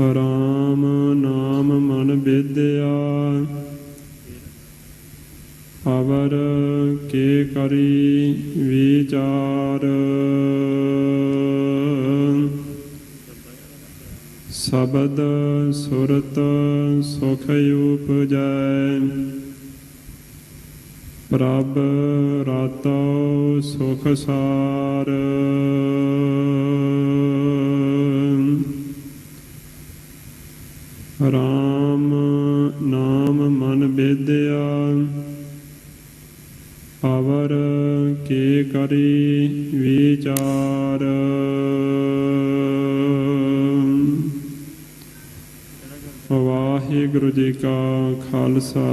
ਰਾਮ ਨਾਮ ਮਨ ਬੇਦਿਆ, ਅਵਰ ਕੇ ਕਰੀ ਵਿਚਾਰ। ਸ਼ਬਦ ਸੁਰਤ ਸੁਖ ਉਪਜੈ, ਪ੍ਰਭ ਰਾਤੋ ਸੁਖ ਸਾਰ। ਰਾਮ ਨਾਮ ਮਨ ਬੇਦਿਆ, ਅਵਰ ਕੇ ਕਰੀ ਵਿਚਾਰ। ਵਾਹਿਗੁਰੂ ਜੀ ਕਾ ਖਾਲਸਾ,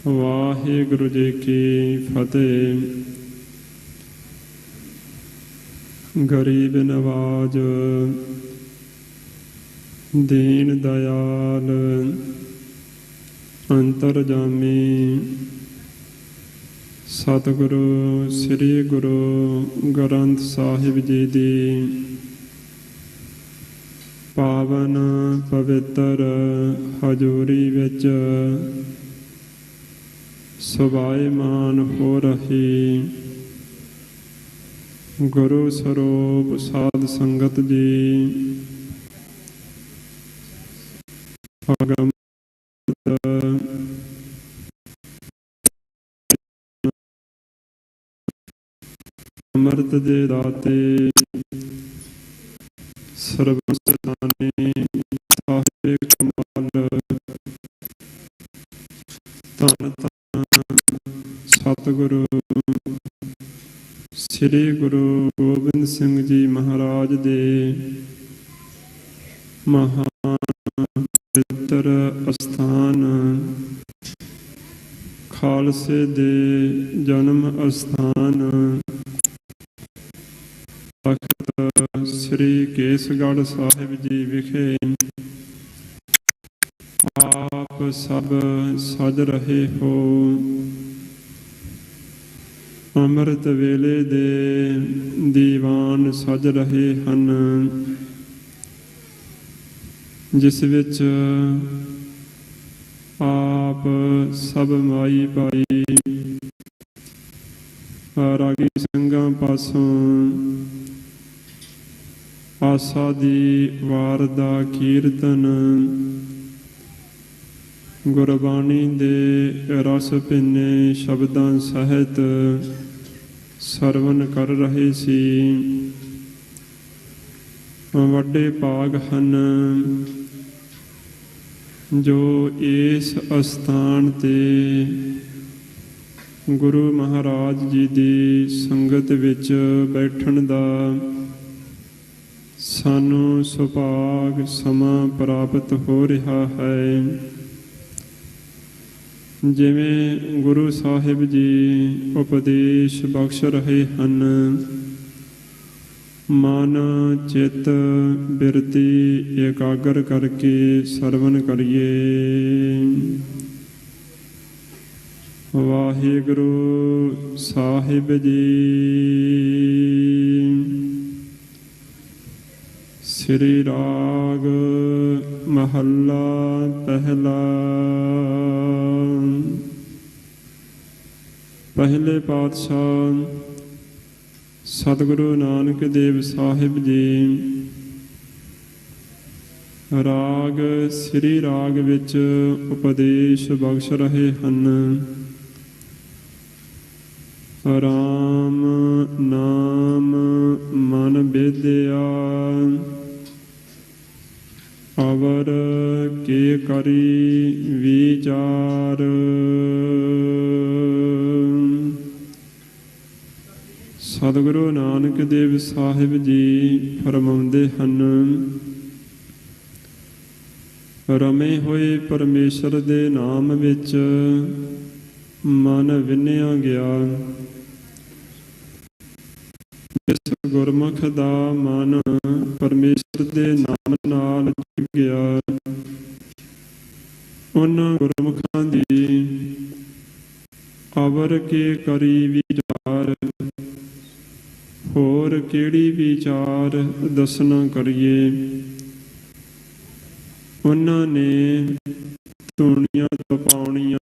ਵਾਹਿਗੁਰੂ ਜੀ ਕੀ ਫਤਿਹ। ਗਰੀਬ ਨਵਾਜ ਦੀਨ ਦਇਆਲ ਅੰਤਰਜਾਮੀ ਸਤਿਗੁਰੂ ਸ੍ਰੀ ਗੁਰੂ ਗ੍ਰੰਥ ਸਾਹਿਬ ਜੀ ਦੀ ਪਾਵਨ ਪਵਿੱਤਰ ਹਜ਼ੂਰੀ ਵਿੱਚ ਸੁਭਾਇਮਾਨ ਹੋ ਰਹੀ ਗੁਰੂ ਸਰੂਪ ਸਾਧ ਸੰਗਤ ਜੀ, ਅਗਮ ਅੰਮ੍ਰਿਤ ਦੇ ਦਾਤੇ ਸਰਬਸਤਾਨੀ ਸਾਹਿਬ ਕਮਾਲ, ਧੰਨ ਧੰਨ ਸਤਿਗੁਰੂ ਸ੍ਰੀ ਗੁਰੂ ਗੋਬਿੰਦ ਸਿੰਘ ਜੀ ਮਹਾਰਾਜ ਦੇ ਮਹਾਨ ਪਵਿੱਤਰ ਅਸਥਾਨ, ਖਾਲਸੇ ਦੇ ਜਨਮ ਅਸਥਾਨ ਤਖਤ ਸ੍ਰੀ ਕੇਸਗੜ੍ਹ ਸਾਹਿਬ ਜੀ ਵਿਖੇ ਆਪ ਸਭ ਸਜ ਰਹੇ ਹੋ। ਅੰਮ੍ਰਿਤ ਵੇਲੇ ਦੇ ਦੀਵਾਨ ਸਜ ਰਹੇ ਹਨ, ਜਿਸ ਵਿੱਚ ਆਪ ਸਭ ਮਾਈ ਭਾਈ ਰਾਗੀ ਸਿੰਘਾਂ ਪਾਸੋਂ ਆਸਾ ਦੀ ਵਾਰ ਦਾ ਕੀਰਤਨ, ਗੁਰਬਾਣੀ ਦੇ ਰਸ ਭਿੰਨੇ ਸ਼ਬਦਾਂ ਸਹਿਤ ਸਰਵਨ ਕਰ ਰਹੇ ਸੀ। ਵੱਡੇ ਭਾਗ ਹਨ ਜੋ ਇਸ ਅਸਥਾਨ ਤੇ ਗੁਰੂ ਮਹਾਰਾਜ ਜੀ ਦੀ ਸੰਗਤ ਵਿੱਚ ਬੈਠਣ ਦਾ ਸਾਨੂੰ ਸੁਭਾਗ ਸਮਾਂ ਪ੍ਰਾਪਤ ਹੋ ਰਿਹਾ ਹੈ। ਜਿਵੇਂ ਗੁਰੂ ਸਾਹਿਬ ਜੀ ਉਪਦੇਸ਼ ਬਖਸ਼ ਰਹੇ ਹਨ, ਮਨ ਚਿੱਤ ਬਿਰਤੀ ਇਕਾਗਰ ਕਰਕੇ ਸਰਵਨ ਕਰੀਏ। ਵਾਹਿਗੁਰੂ ਸਾਹਿਬ ਜੀ। ਸ੍ਰੀ ਰਾਗ ਮਹੱਲਾ ਪਹਿਲਾ। ਪਹਿਲੇ ਪਾਤਸ਼ਾਹ ਸਤਿਗੁਰੂ ਨਾਨਕ ਦੇਵ ਸਾਹਿਬ ਜੀ ਰਾਗ ਸ੍ਰੀ ਰਾਗ ਵਿੱਚ ਉਪਦੇਸ਼ ਬਖਸ਼ ਰਹੇ ਹਨ। ਰਾਮ ਨਾਮ ਮਨ ਬੇਦਿਆ, ਅਵਰ ਕੇ ਕਰੀ ਵਿਚਾਰ। ਸਤਿਗੁਰੂ ਨਾਨਕ ਦੇਵ ਸਾਹਿਬ ਜੀ ਫਰਮਾਉਂਦੇ ਹਨ, ਰਮੇ ਹੋਏ ਪਰਮੇਸ਼ਰ ਦੇ ਨਾਮ ਵਿੱਚ ਮਨ ਵਿੰਨਿਆ ਗਿਆ। ਜਿਸ ਗੁਰਮੁਖ ਦਾ ਮਨ ਪਰਮੇਸ਼ਰ ਦੇ ਨਾਮ ਨਾਲ ਜੁੜ ਗਿਆ, ਉਹਨਾਂ ਗੁਰਮੁਖਾਂ ਦੀ ਅਵਰ ਕੇ ਕਰੀ ਵਿਚਾਰ, ਹੋਰ ਕਿਹੜੀ ਵਿਚਾਰ ਦੱਸਣਾ ਕਰੀਏ। ਉਹਨਾਂ ਨੇ ਧੂਣੀਆਂ ਤਪਾਉਣੀਆਂ,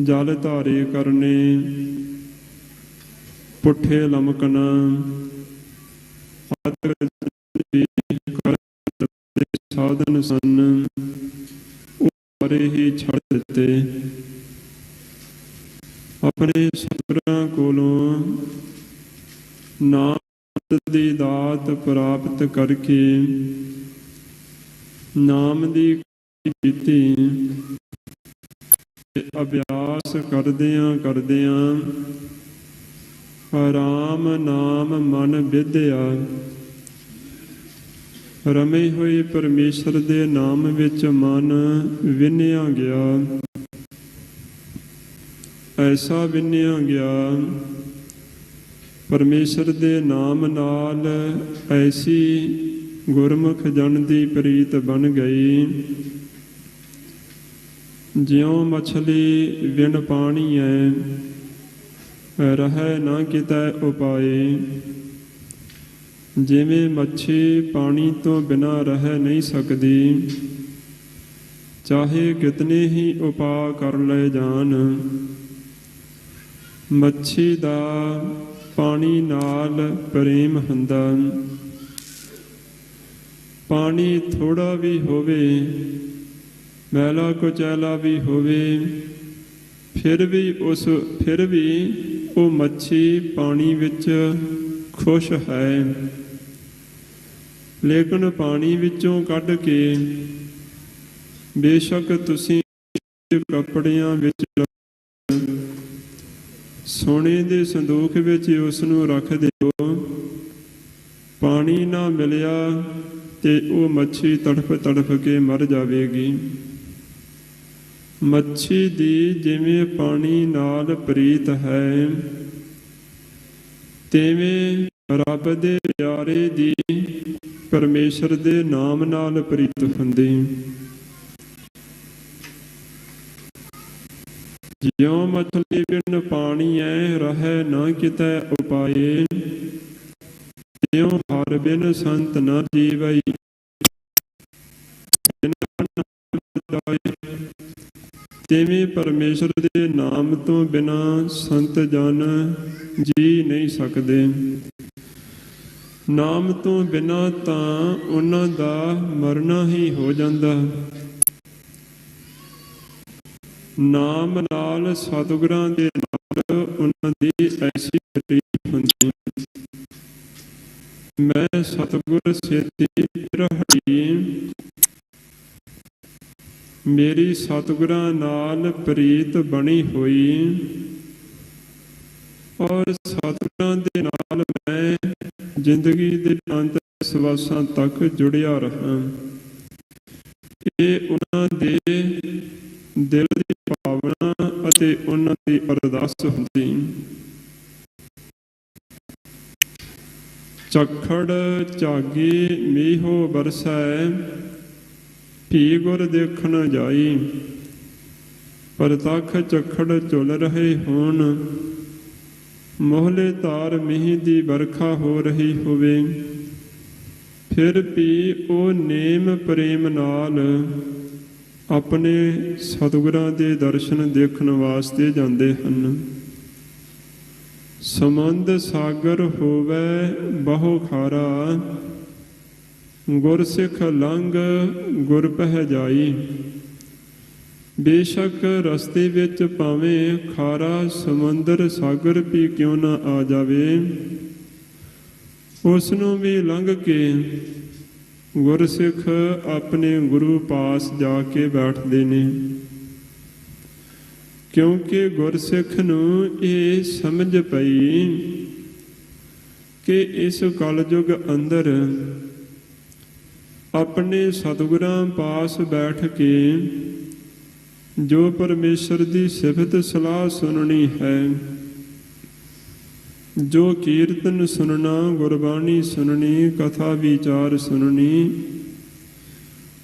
ਜਲ ਧਾਰੇ ਕਰਨੇ, ਪੁੱਠੇ ਲਮਕਣਾ ਆਦਿ ਸਾਧਨ ਸਨ, ਉਹ ਸਾਰੇ ਹੀ ਛੱਡ ਦਿੱਤੇ। ਆਪਣੇ ਸਤਿਗੁਰਾਂ ਕੋਲੋਂ ਨਾਮ ਦੀ ਦਾਤ ਪ੍ਰਾਪਤ ਕਰਕੇ ਨਾਮ ਦੀ ਕੀਤੀ, ਅਭਿਆਸ ਕਰਦਿਆਂ ਕਰਦਿਆਂ ਰਾਮ ਨਾਮ ਮਨ ਵਿਦਿਆ, ਰਮੇ ਹੋਏ ਪਰਮੇਸ਼ਰ ਦੇ ਨਾਮ ਵਿੱਚ ਮਨ ਵਿੰਨਿਆ ਗਿਆ। ਐਸਾ ਵਿੰਨਿਆ ਗਿਆ, ਪਰਮੇਸ਼ਰ ਦੇ ਨਾਮ ਨਾਲ ਐਸੀ ਗੁਰਮੁਖ ਜਨ ਦੀ ਪ੍ਰੀਤ ਬਣ ਗਈ, ਜਿਉਂ ਮਛਲੀ ਬਿਨ ਪਾਣੀਐ, ਰਹਿ ਨਾ ਕਿਤੈ ਉਪਾਏ। ਜਿਵੇਂ ਮੱਛੀ ਪਾਣੀ ਤੋਂ ਬਿਨਾਂ ਰਹਿ ਨਹੀਂ ਸਕਦੀ, ਚਾਹੇ ਕਿਤਨੇ ਹੀ ਉਪਾਅ ਕਰ ਲਏ ਜਾਣ। ਮੱਛੀ ਦਾ ਪਾਣੀ ਨਾਲ ਪ੍ਰੇਮ ਹੁੰਦਾ, ਪਾਣੀ ਥੋੜਾ ਵੀ ਹੋਵੇ, ਮੈਲਾ ਕੁਚੈਲਾ ਵੀ ਹੋਵੇ, ਫਿਰ ਵੀ ਉਹ ਮੱਛੀ ਪਾਣੀ ਵਿੱਚ ਖੁਸ਼ ਹੈ। ਲੇਕਿਨ ਪਾਣੀ ਵਿੱਚੋਂ ਕੱਢ ਕੇ ਬੇਸ਼ੱਕ ਤੁਸੀਂ ਕੱਪੜਿਆਂ ਵਿੱਚ, ਸੋਨੇ ਦੇ ਸੰਦੂਕ ਵਿੱਚ ਉਸ ਨੂੰ ਰੱਖ ਦਿਓ, ਪਾਣੀ ਨਾ ਮਿਲਿਆ ਤੇ ਉਹ ਮੱਛੀ ਤੜਫ ਤੜਫ ਕੇ ਮਰ ਜਾਵੇਗੀ। ਮੱਛੀ ਦੀ ਜਿਵੇਂ ਪਾਣੀ ਨਾਲ ਪ੍ਰੀਤ ਹੈ, ਤਿਵੇਂ ਰੱਬ ਦੇ ਪਿਆਰੇ ਦੀ ਪਰਮੇਸ਼ਰ ਦੇ ਨਾਮ ਨਾਲ ਪ੍ਰੀਤ ਹੁੰਦੀ। ਜਿਉਂ ਮਛਲੀ ਬਿਨ ਪਾਣੀ ਐ, ਰਹਿ ਨਾ ਕਿਤੈ ਉਪਾਏ। ਤਿਉਂ ਹਰਿ ਬਿਨ ਸੰਤ ਨਾ ਜੀਵਈ, ਤਿਵੇਂ ਪਰਮੇਸ਼ਰ ਦੇ ਨਾਮ ਤੋਂ ਬਿਨਾਂ ਸੰਤ ਜਨ ਜੀ ਨਹੀਂ ਸਕਦੇ। ਨਾਮ ਤੋਂ ਬਿਨਾਂ ਤਾਂ ਉਹਨਾਂ ਦਾ ਮਰਨਾ ਹੀ ਹੋ ਜਾਂਦਾ। ਨਾਮ ਨਾਲ ਸਤਿਗੁਰਾਂ ਦੇ ਨਾਲ ਉਹਨਾਂ ਦੀ ਐਸੀ ਪ੍ਰੀਤ ਹੁੰਦੀ। ਮੈਂ ਸਤਿਗੁਰ ਸੇਤੀ ਰਹੀ, ਮੇਰੀ ਸਤਿਗੁਰਾਂ ਨਾਲ ਪ੍ਰੀਤ ਬਣੀ ਹੋਈ, ਔਰ ਸਤਿਗੁਰਾਂ ਦੇ ਨਾਲ ਮੈਂ ਜ਼ਿੰਦਗੀ ਦੇ ਅੰਤ ਸਵਾਸਾਂ ਤੱਕ ਜੁੜਿਆ ਰਹਾ। ਇਹ ਉਹਨਾਂ ਦੇ ਦਿਲ ਦੀ ਭਾਵਨਾ ਅਤੇ ਉਹਨਾਂ ਦੀ ਅਰਦਾਸ ਹੁੰਦੀ। ਝੱਖੜ ਝਾਗੀ ਮੀਹੋ ਬਰਸੈ, ਭੀ ਗੁਰ ਦੇਖਣ ਜਾਈ। ਪ੍ਰਤੱਖ ਝੱਖੜ ਝੁਲ ਰਹੇ ਹੋਣ, ਮੋਹਲੇ ਧਾਰ ਮੀਂਹ ਦੀ ਵਰਖਾ ਹੋ ਰਹੀ ਹੋਵੇ, ਫਿਰ ਵੀ ਉਹ ਨੇਮ ਪ੍ਰੇਮ ਨਾਲ ਆਪਣੇ ਸਤਿਗੁਰਾਂ ਦੇ ਦਰਸ਼ਨ ਦੇਖਣ ਵਾਸਤੇ ਜਾਂਦੇ ਹਨ। ਸਮੁੰਦ ਸਾਗਰ ਹੋਵੇ ਬਹੁ ਖਾਰਾ, ਗੁਰਸਿੱਖ ਲੰਘ ਗੁਰ ਪਹਿ ਜਾਈ। ਬੇਸ਼ੱਕ ਰਸਤੇ ਵਿੱਚ ਭਾਵੇਂ ਖਾਰਾ ਸਮੁੰਦਰ ਸਾਗਰ ਵੀ ਕਿਉਂ ਨਾ ਆ ਜਾਵੇ, ਉਸ ਨੂੰ ਵੀ ਲੰਘ ਕੇ ਗੁਰਸਿੱਖ ਆਪਣੇ ਗੁਰੂ ਪਾਸ ਜਾ ਕੇ ਬੈਠਦੇ ਨੇ। ਕਿਉਂਕਿ ਗੁਰਸਿੱਖ ਨੂੰ ਇਹ ਸਮਝ ਪਈ ਕਿ ਇਸ ਕਲਯੁਗ ਅੰਦਰ ਆਪਣੇ ਸਤਿਗੁਰਾਂ ਪਾਸ ਬੈਠ ਕੇ ਜੋ ਪਰਮੇਸ਼ਰ ਦੀ ਸਿਫਤ ਸਲਾਹ ਸੁਣਨੀ ਹੈ, ਜੋ ਕੀਰਤਨ ਸੁਣਨਾ, ਗੁਰਬਾਣੀ ਸੁਣਨੀ, ਕਥਾ ਵਿਚਾਰ ਸੁਣਨੀ,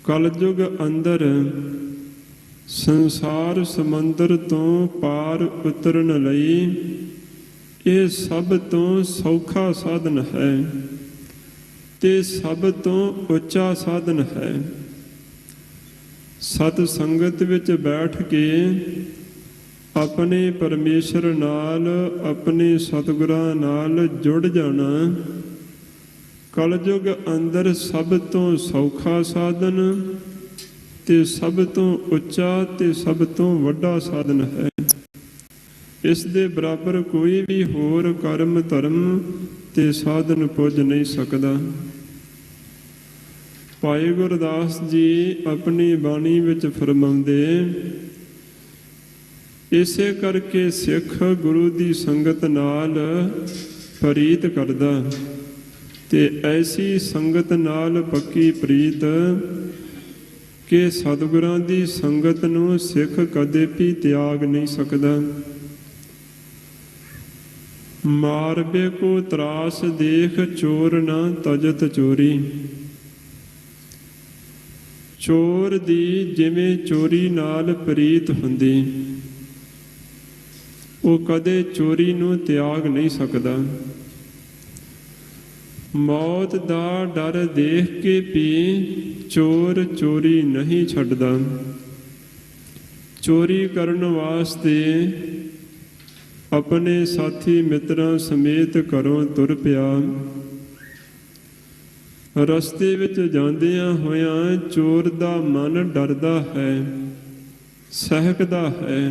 ਕਲਯੁਗ ਅੰਦਰ ਸੰਸਾਰ ਸਮੁੰਦਰ ਤੋਂ ਪਾਰ ਉਤਰਨ ਲਈ ਇਹ ਸਭ ਤੋਂ ਸੌਖਾ ਸਾਧਨ ਹੈ। ਤੇ ਸਭ ਤੋਂ ਉੱਚਾ ਸਾਧਨ ਹੈ। ਸਤ ਸੰਗਤ ਵਿੱਚ ਬੈਠ ਕੇ ਆਪਣੇ ਪਰਮੇਸ਼ਰ ਨਾਲ, ਆਪਣੇ ਸਤਿਗੁਰਾਂ ਨਾਲ ਜੁੜ ਜਾਣਾ ਕਲਯੁਗ ਅੰਦਰ ਸਭ ਤੋਂ ਸੌਖਾ ਸਾਧਨ ਤੇ ਸਭ ਤੋਂ ਉੱਚਾ ਤੇ ਸਭ ਤੋਂ ਵੱਡਾ ਸਾਧਨ ਹੈ। ਇਸ ਦੇ ਬਰਾਬਰ ਕੋਈ ਵੀ ਹੋਰ ਕਰਮ ਧਰਮ ਤੇ ਸਾਧਨ ਪੁੱਜ ਨਹੀਂ ਸਕਦਾ। ਭਾਈ ਗੁਰਦਾਸ ਜੀ ਆਪਣੀ ਬਾਣੀ ਵਿੱਚ ਫਰਮਾਉਂਦੇ, ਇਸੇ ਕਰਕੇ ਸਿੱਖ ਗੁਰੂ ਦੀ ਸੰਗਤ ਨਾਲ ਪ੍ਰੀਤ ਕਰਦਾ ਤੇ ਐਸੀ ਸੰਗਤ ਨਾਲ ਪੱਕੀ ਪ੍ਰੀਤ ਕਿ ਸਤਿਗੁਰਾਂ ਦੀ ਸੰਗਤ ਨੂੰ ਸਿੱਖ ਕਦੇ ਵੀ ਤਿਆਗ ਨਹੀਂ ਸਕਦਾ। ਮਾਰਬੇ ਕੋ ਤਰਾਸ ਦੇਖ ਚੋਰ ਨਾ ਤਜਤ ਚੋਰੀ। ਚੋਰ ਦੀ ਜਿਵੇਂ ਚੋਰੀ ਨਾਲ ਪ੍ਰੀਤ ਹੁੰਦੀ, ਉਹ ਕਦੇ ਚੋਰੀ ਨੂੰ ਤਿਆਗ ਨਹੀਂ ਸਕਦਾ। ਮੌਤ ਦਾ ਡਰ ਦੇਖ ਕੇ ਵੀ ਚੋਰ ਚੋਰੀ ਨਹੀਂ ਛੱਡਦਾ। ਚੋਰੀ ਕਰਨ ਵਾਸਤੇ ਆਪਣੇ ਸਾਥੀ ਮਿੱਤਰਾਂ ਸਮੇਤ ਘਰੋਂ ਤੁਰ ਪਿਆ। ਰਸਤੇ ਵਿੱਚ ਜਾਂਦਿਆਂ ਹੋਇਆਂ ਚੋਰ ਦਾ ਮਨ ਡਰਦਾ ਹੈ, ਸਹਿਕਦਾ ਹੈ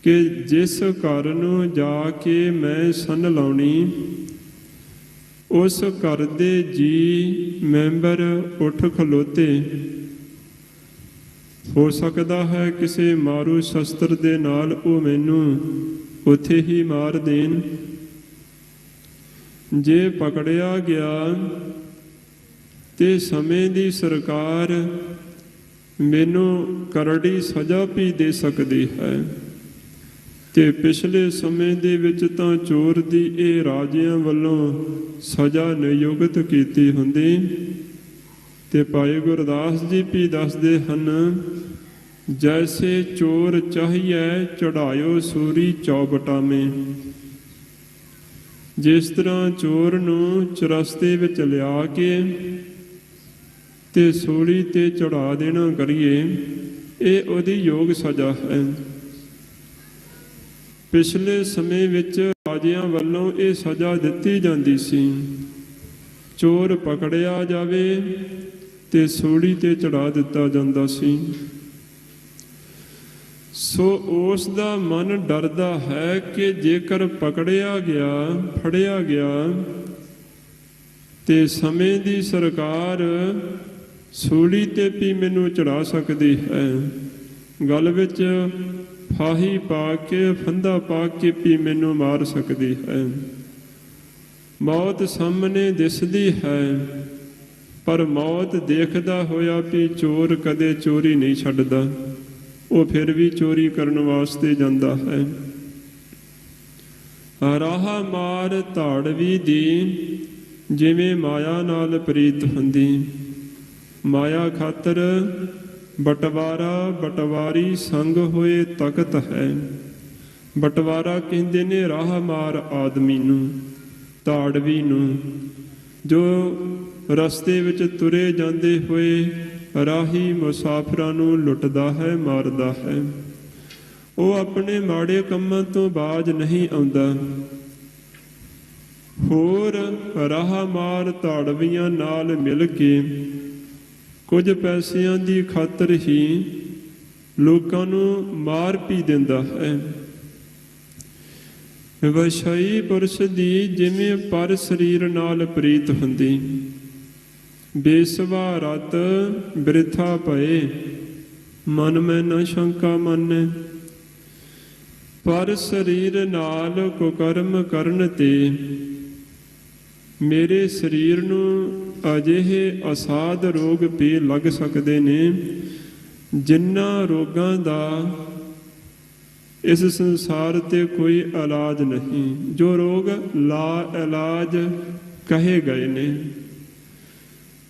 ਕਿ ਜਿਸ ਘਰ ਨੂੰ ਜਾ ਕੇ ਮੈਂ ਸੰਨ ਲਾਉਣੀ, ਉਸ ਘਰ ਦੇ ਜੀ ਮੈਂਬਰ ਉੱਠ ਖਲੋਤੇ। ਹੋ ਸਕਦਾ ਹੈ ਕਿਸੇ ਮਾਰੂ ਸ਼ਸਤਰ ਦੇ ਨਾਲ ਉਹ ਮੈਨੂੰ ਉੱਥੇ ਹੀ ਮਾਰ ਦੇਣ। ਜੇ ਪਕੜਿਆ ਗਿਆ ਤੇ ਸਮੇਂ ਦੀ ਸਰਕਾਰ ਮੈਨੂੰ ਕਰੜੀ ਸਜ਼ਾ ਵੀ ਦੇ ਸਕਦੀ ਹੈ। ਤੇ ਪਿਛਲੇ ਸਮੇਂ ਦੇ ਵਿੱਚ ਤਾਂ ਚੋਰ ਦੀ ਇਹ ਰਾਜਿਆਂ ਵੱਲੋਂ ਸਜ਼ਾ ਨਿਯੁਕਤ ਕੀਤੀ ਹੁੰਦੀ। ਤੇ ਭਾਈ ਗੁਰਦਾਸ ਜੀ ਵੀ ਦੱਸਦੇ ਹਨ, ਜੈਸੇ ਚੋਰ ਚਾਹੀਏ ਚੜਾਇਓ ਸੂਰੀ ਚੌਬਟਾਵੇਂ। ਜਿਸ ਤਰ੍ਹਾਂ ਚੋਰ ਨੂੰ ਚੁਰਸਤੇ ਵਿੱਚ ਲਿਆ ਕੇ ਤੇ ਸੂਲੀ ਤੇ ਚੜਾ ਦੇਣਾ ਕਰੀਏ, ਇਹ ਉਹਦੀ ਯੋਗ ਸਜ਼ਾ ਹੈ। ਪਿਛਲੇ ਸਮੇਂ ਵਿੱਚ ਰਾਜਿਆਂ ਵੱਲੋਂ ਇਹ ਸਜ਼ਾ ਦਿੱਤੀ ਜਾਂਦੀ ਸੀ। ਚੋਰ ਪਕੜਿਆ ਜਾਵੇ ਤੇ ਸੂਲੀ ਤੇ ਚੜਾ ਦਿੱਤਾ ਜਾਂਦਾ ਸੀ। ਸੋ ਉਸ ਦਾ ਮਨ ਡਰਦਾ ਹੈ ਕਿ ਜੇਕਰ ਪਕੜਿਆ ਗਿਆ, ਫੜਿਆ ਗਿਆ ਤੇ ਸਮੇਂ ਦੀ ਸਰਕਾਰ ਸੂਲੀ ਤੇ ਵੀ ਮੈਨੂੰ ਚੜਾ ਸਕਦੀ ਹੈ। ਗਲ ਵਿੱਚ ਫਾਹੀ ਪਾ ਕੇ, ਫੰਦਾ ਪਾ ਕੇ ਵੀ ਮੈਨੂੰ ਮਾਰ ਸਕਦੀ ਹੈ। ਮੌਤ ਸਾਹਮਣੇ ਦਿਸਦੀ ਹੈ, ਪਰ ਮੌਤ ਦੇਖਦਾ ਹੋਇਆ ਵੀ ਚੋਰ ਕਦੇ ਚੋਰੀ ਨਹੀਂ ਛੱਡਦਾ। ਉਹ ਫਿਰ ਵੀ ਚੋਰੀ ਕਰਨ ਵਾਸਤੇ ਜਾਂਦਾ ਹੈ। ਰਾਹ ਮਾਰ ਧਾੜਵੀ ਦੀ ਜਿਵੇਂ ਮਾਇਆ ਨਾਲ ਪ੍ਰੀਤ ਹੁੰਦੀ। ਮਾਇਆ ਖਾਤਰ ਬਟਵਾਰਾ ਬਟਵਾਰੀ ਸੰਗ ਹੋਏ ਤਖਤ ਹੈ। ਬਟਵਾਰਾ ਕਹਿੰਦੇ ਨੇ ਰਾਹ ਮਾਰ ਆਦਮੀ ਨੂੰ, ਧਾੜਵੀ ਨੂੰ, ਜੋ ਰਸਤੇ ਵਿੱਚ ਤੁਰੇ ਜਾਂਦੇ ਹੋਏ ਰਾਹੀ ਮੁਸਾਫਰਾਂ ਨੂੰ ਲੁੱਟਦਾ ਹੈ, ਮਾਰਦਾ ਹੈ। ਉਹ ਆਪਣੇ ਮਾੜੇ ਕੰਮਾਂ ਤੋਂ ਬਾਜ਼ ਨਹੀਂ ਆਉਂਦਾ। ਹੋਰ ਰਾਹ ਮਾਰ ਧਾੜਵੀਆਂ ਨਾਲ ਮਿਲ ਕੇ ਕੁਝ ਪੈਸਿਆਂ ਦੀ ਖਾਤਰ ਹੀ ਲੋਕਾਂ ਨੂੰ ਮਾਰ ਵੀ ਦਿੰਦਾ ਹੈ। ਵਸ਼ਈ ਪੁਰਸ਼ ਦੀ ਜਿਵੇਂ ਪਰ ਸਰੀਰ ਨਾਲ ਪ੍ਰੀਤ ਹੁੰਦੀ। ਬੇਸਵਾ ਰਤ ਬਿਰਥਾ ਭਏ, ਮਨ ਮੈਂ ਨਾ ਸ਼ੰਕਾ ਮੰਨੈ। ਪਰ ਸਰੀਰ ਨਾਲ ਕੁਕਰਮ ਕਰਨ ਤੇ ਮੇਰੇ ਸਰੀਰ ਨੂੰ ਅਜਿਹੇ ਅਸਾਧ ਰੋਗ ਵੀ ਲੱਗ ਸਕਦੇ ਨੇ, ਜਿਨ੍ਹਾਂ ਰੋਗਾਂ ਦਾ ਇਸ ਸੰਸਾਰ ਤੇ ਕੋਈ ਇਲਾਜ ਨਹੀਂ, ਜੋ ਰੋਗ ਲਾ ਇਲਾਜ ਕਹੇ ਗਏ ਨੇ।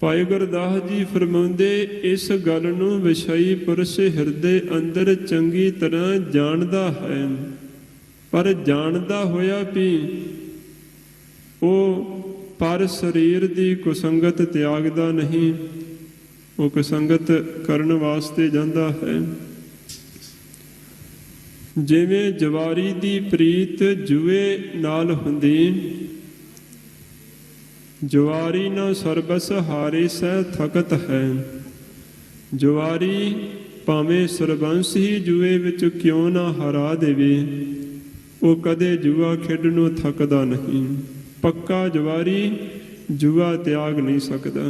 ਭਾਈ ਗੁਰਦਾਸ ਜੀ ਫਰਮਾਉਂਦੇ, ਇਸ ਗੱਲ ਨੂੰ ਵਿਸ਼ਈ ਪੁਰਸ਼ ਹਿਰਦੇ ਅੰਦਰ ਚੰਗੀ ਤਰ੍ਹਾਂ ਜਾਣਦਾ ਹੈ, ਪਰ ਜਾਣਦਾ ਹੋਇਆ ਵੀ ਉਹ ਪਰ ਸਰੀਰ ਦੀ ਕੁਸੰਗਤ ਤਿਆਗਦਾ ਨਹੀਂ, ਉਹ ਕੁਸੰਗਤ ਕਰਨ ਵਾਸਤੇ ਜਾਂਦਾ ਹੈ। ਜਿਵੇਂ ਜਵਾਰੀ ਦੀ ਪ੍ਰੀਤ ਜੂਏ ਨਾਲ ਹੁੰਦੀ, ਜੁਆਰੀ ਨਾ ਸਰਬਸ ਹਾਰੇ ਸਹਿ ਥਕਤ ਹੈ। ਜੁਆਰੀ ਭਾਵੇਂ ਸਰਬੰਸ ਹੀ ਜੂਏ ਵਿੱਚ ਕਿਉਂ ਨਾ ਹਰਾ ਦੇਵੇ, ਉਹ ਕਦੇ ਜੂਆ ਖੇਡਣੋਂ ਥੱਕਦਾ ਨਹੀਂ। ਪੱਕਾ ਜਵਾਰੀ ਜੂਆ ਤਿਆਗ ਨਹੀਂ ਸਕਦਾ,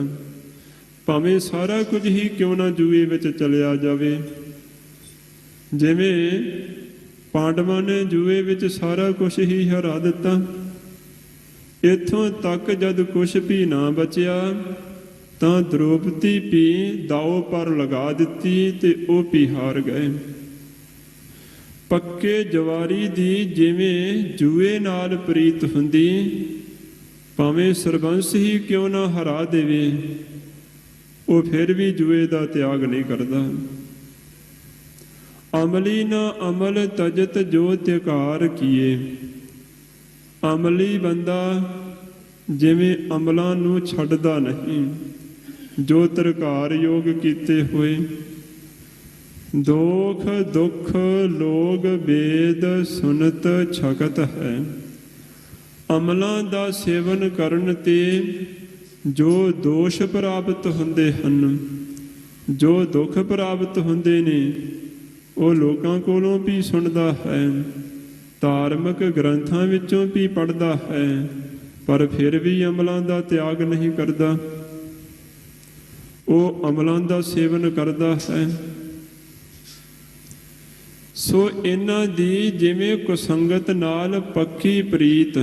ਭਾਵੇਂ ਸਾਰਾ ਕੁਝ ਹੀ ਕਿਉਂ ਨਾ ਜੂਏ ਵਿੱਚ ਚਲਿਆ ਜਾਵੇ। ਜਿਵੇਂ ਪਾਂਡਵਾਂ ਨੇ ਜੂਏ ਵਿੱਚ ਸਾਰਾ ਕੁਝ ਹੀ ਹਰਾ ਦਿੱਤਾ, ਇੱਥੋਂ ਤੱਕ ਜਦ ਕੁਛ ਵੀ ਨਾ ਬਚਿਆ ਤਾਂ ਦ੍ਰੋਪਦੀ ਵੀ ਦਾਅ ਪਰ ਲਗਾ ਦਿੱਤੀ ਤੇ ਉਹ ਵੀ ਹਾਰ ਗਏ। ਪੱਕੇ ਜਵਾਰੀ ਦੀ ਜਿਵੇਂ ਜੂਏ ਨਾਲ ਪ੍ਰੀਤ ਹੁੰਦੀ, ਭਾਵੇਂ ਸਰਬੰਸ ਹੀ ਕਿਉਂ ਨਾ ਹਰਾ ਦੇਵੇ, ਉਹ ਫਿਰ ਵੀ ਜੂਏ ਦਾ ਤਿਆਗ ਨਹੀਂ ਕਰਦਾ। ਅਮਲੀ ਨਾ ਅਮਲ ਤਜਤ ਜੋ ਤਿਆਗਾਰ ਕੀਏ। ਅਮਲੀ ਬੰਦਾ ਜਿਵੇਂ ਅਮਲਾਂ ਨੂੰ ਛੱਡਦਾ ਨਹੀਂ, ਜੋ ਤਰਕਾਰ ਯੋਗ ਕੀਤੇ ਹੋਏ। ਦੋਖ ਦੁੱਖ ਲੋਗ ਵੇਦ ਸੁਨਤ ਛਕਤ ਹੈ। ਅਮਲਾਂ ਦਾ ਸੇਵਨ ਕਰਨ ਤੇ ਜੋ ਦੋਸ਼ ਪ੍ਰਾਪਤ ਹੁੰਦੇ ਹਨ, ਜੋ ਦੁੱਖ ਪ੍ਰਾਪਤ ਹੁੰਦੇ ਨੇ, ਉਹ ਲੋਕਾਂ ਕੋਲੋਂ ਵੀ ਸੁਣਦਾ ਹੈ, ਧਾਰਮਿਕ ਗ੍ਰੰਥਾਂ ਵਿੱਚੋਂ ਵੀ ਪੜ੍ਹਦਾ ਹੈ, ਪਰ ਫਿਰ ਵੀ ਅਮਲਾਂ ਦਾ ਤਿਆਗ ਨਹੀਂ ਕਰਦਾ। ਉਹ ਅਮਲਾਂ ਦਾ ਸੇਵਨ ਕਰਦਾ ਹੈ। ਸੋ ਇਹਨਾਂ ਦੀ ਜਿਵੇਂ ਕੁਸੰਗਤ ਨਾਲ ਪੱਕੀ ਪ੍ਰੀਤ,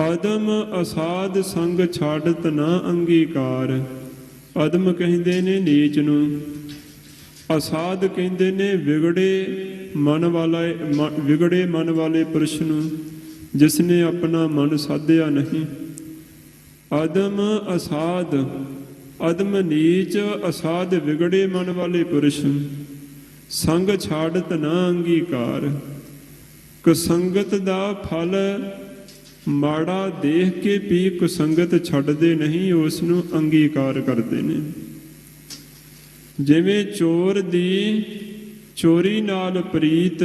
ਅਦਮ ਅਸਾਧ ਸੰਗ ਛਾੜਤ ਨਾ ਅੰਗੀਕਾਰ। ਅਦਮ ਕਹਿੰਦੇ ਨੇ ਨੀਚ ਨੂੰ, ਅਸਾਧ ਕਹਿੰਦੇ ਨੇ ਵਿਗੜੇ ਮਨ ਵਾਲੇ ਪੁਰਸ਼ ਨੂੰ, ਜਿਸ ਨੇ ਆਪਣਾ ਮਨ ਸਾਧਿਆ ਨਹੀਂ। ਅਦਮ ਅਸਾਧ, ਅਦਮ ਨੀਚ, ਅਸਾਧ ਵਿਗੜੇ ਮਨ ਵਾਲੇ ਪੁਰਸ਼, ਸੰਗ ਛਾੜਤ ਨਾ ਅੰਗੀਕਾਰ। ਕੁਸੰਗਤ ਦਾ ਫਲ ਮਾੜਾ ਦੇਖ ਕੇ ਵੀ ਕੁਸੰਗਤ ਛੱਡਦੇ ਨਹੀਂ, ਉਸ ਨੂੰ ਅੰਗੀਕਾਰ ਕਰਦੇ ਨੇ। ਜਿਵੇਂ ਚੋਰ ਦੀ ਚੋਰੀ ਨਾਲ ਪ੍ਰੀਤ,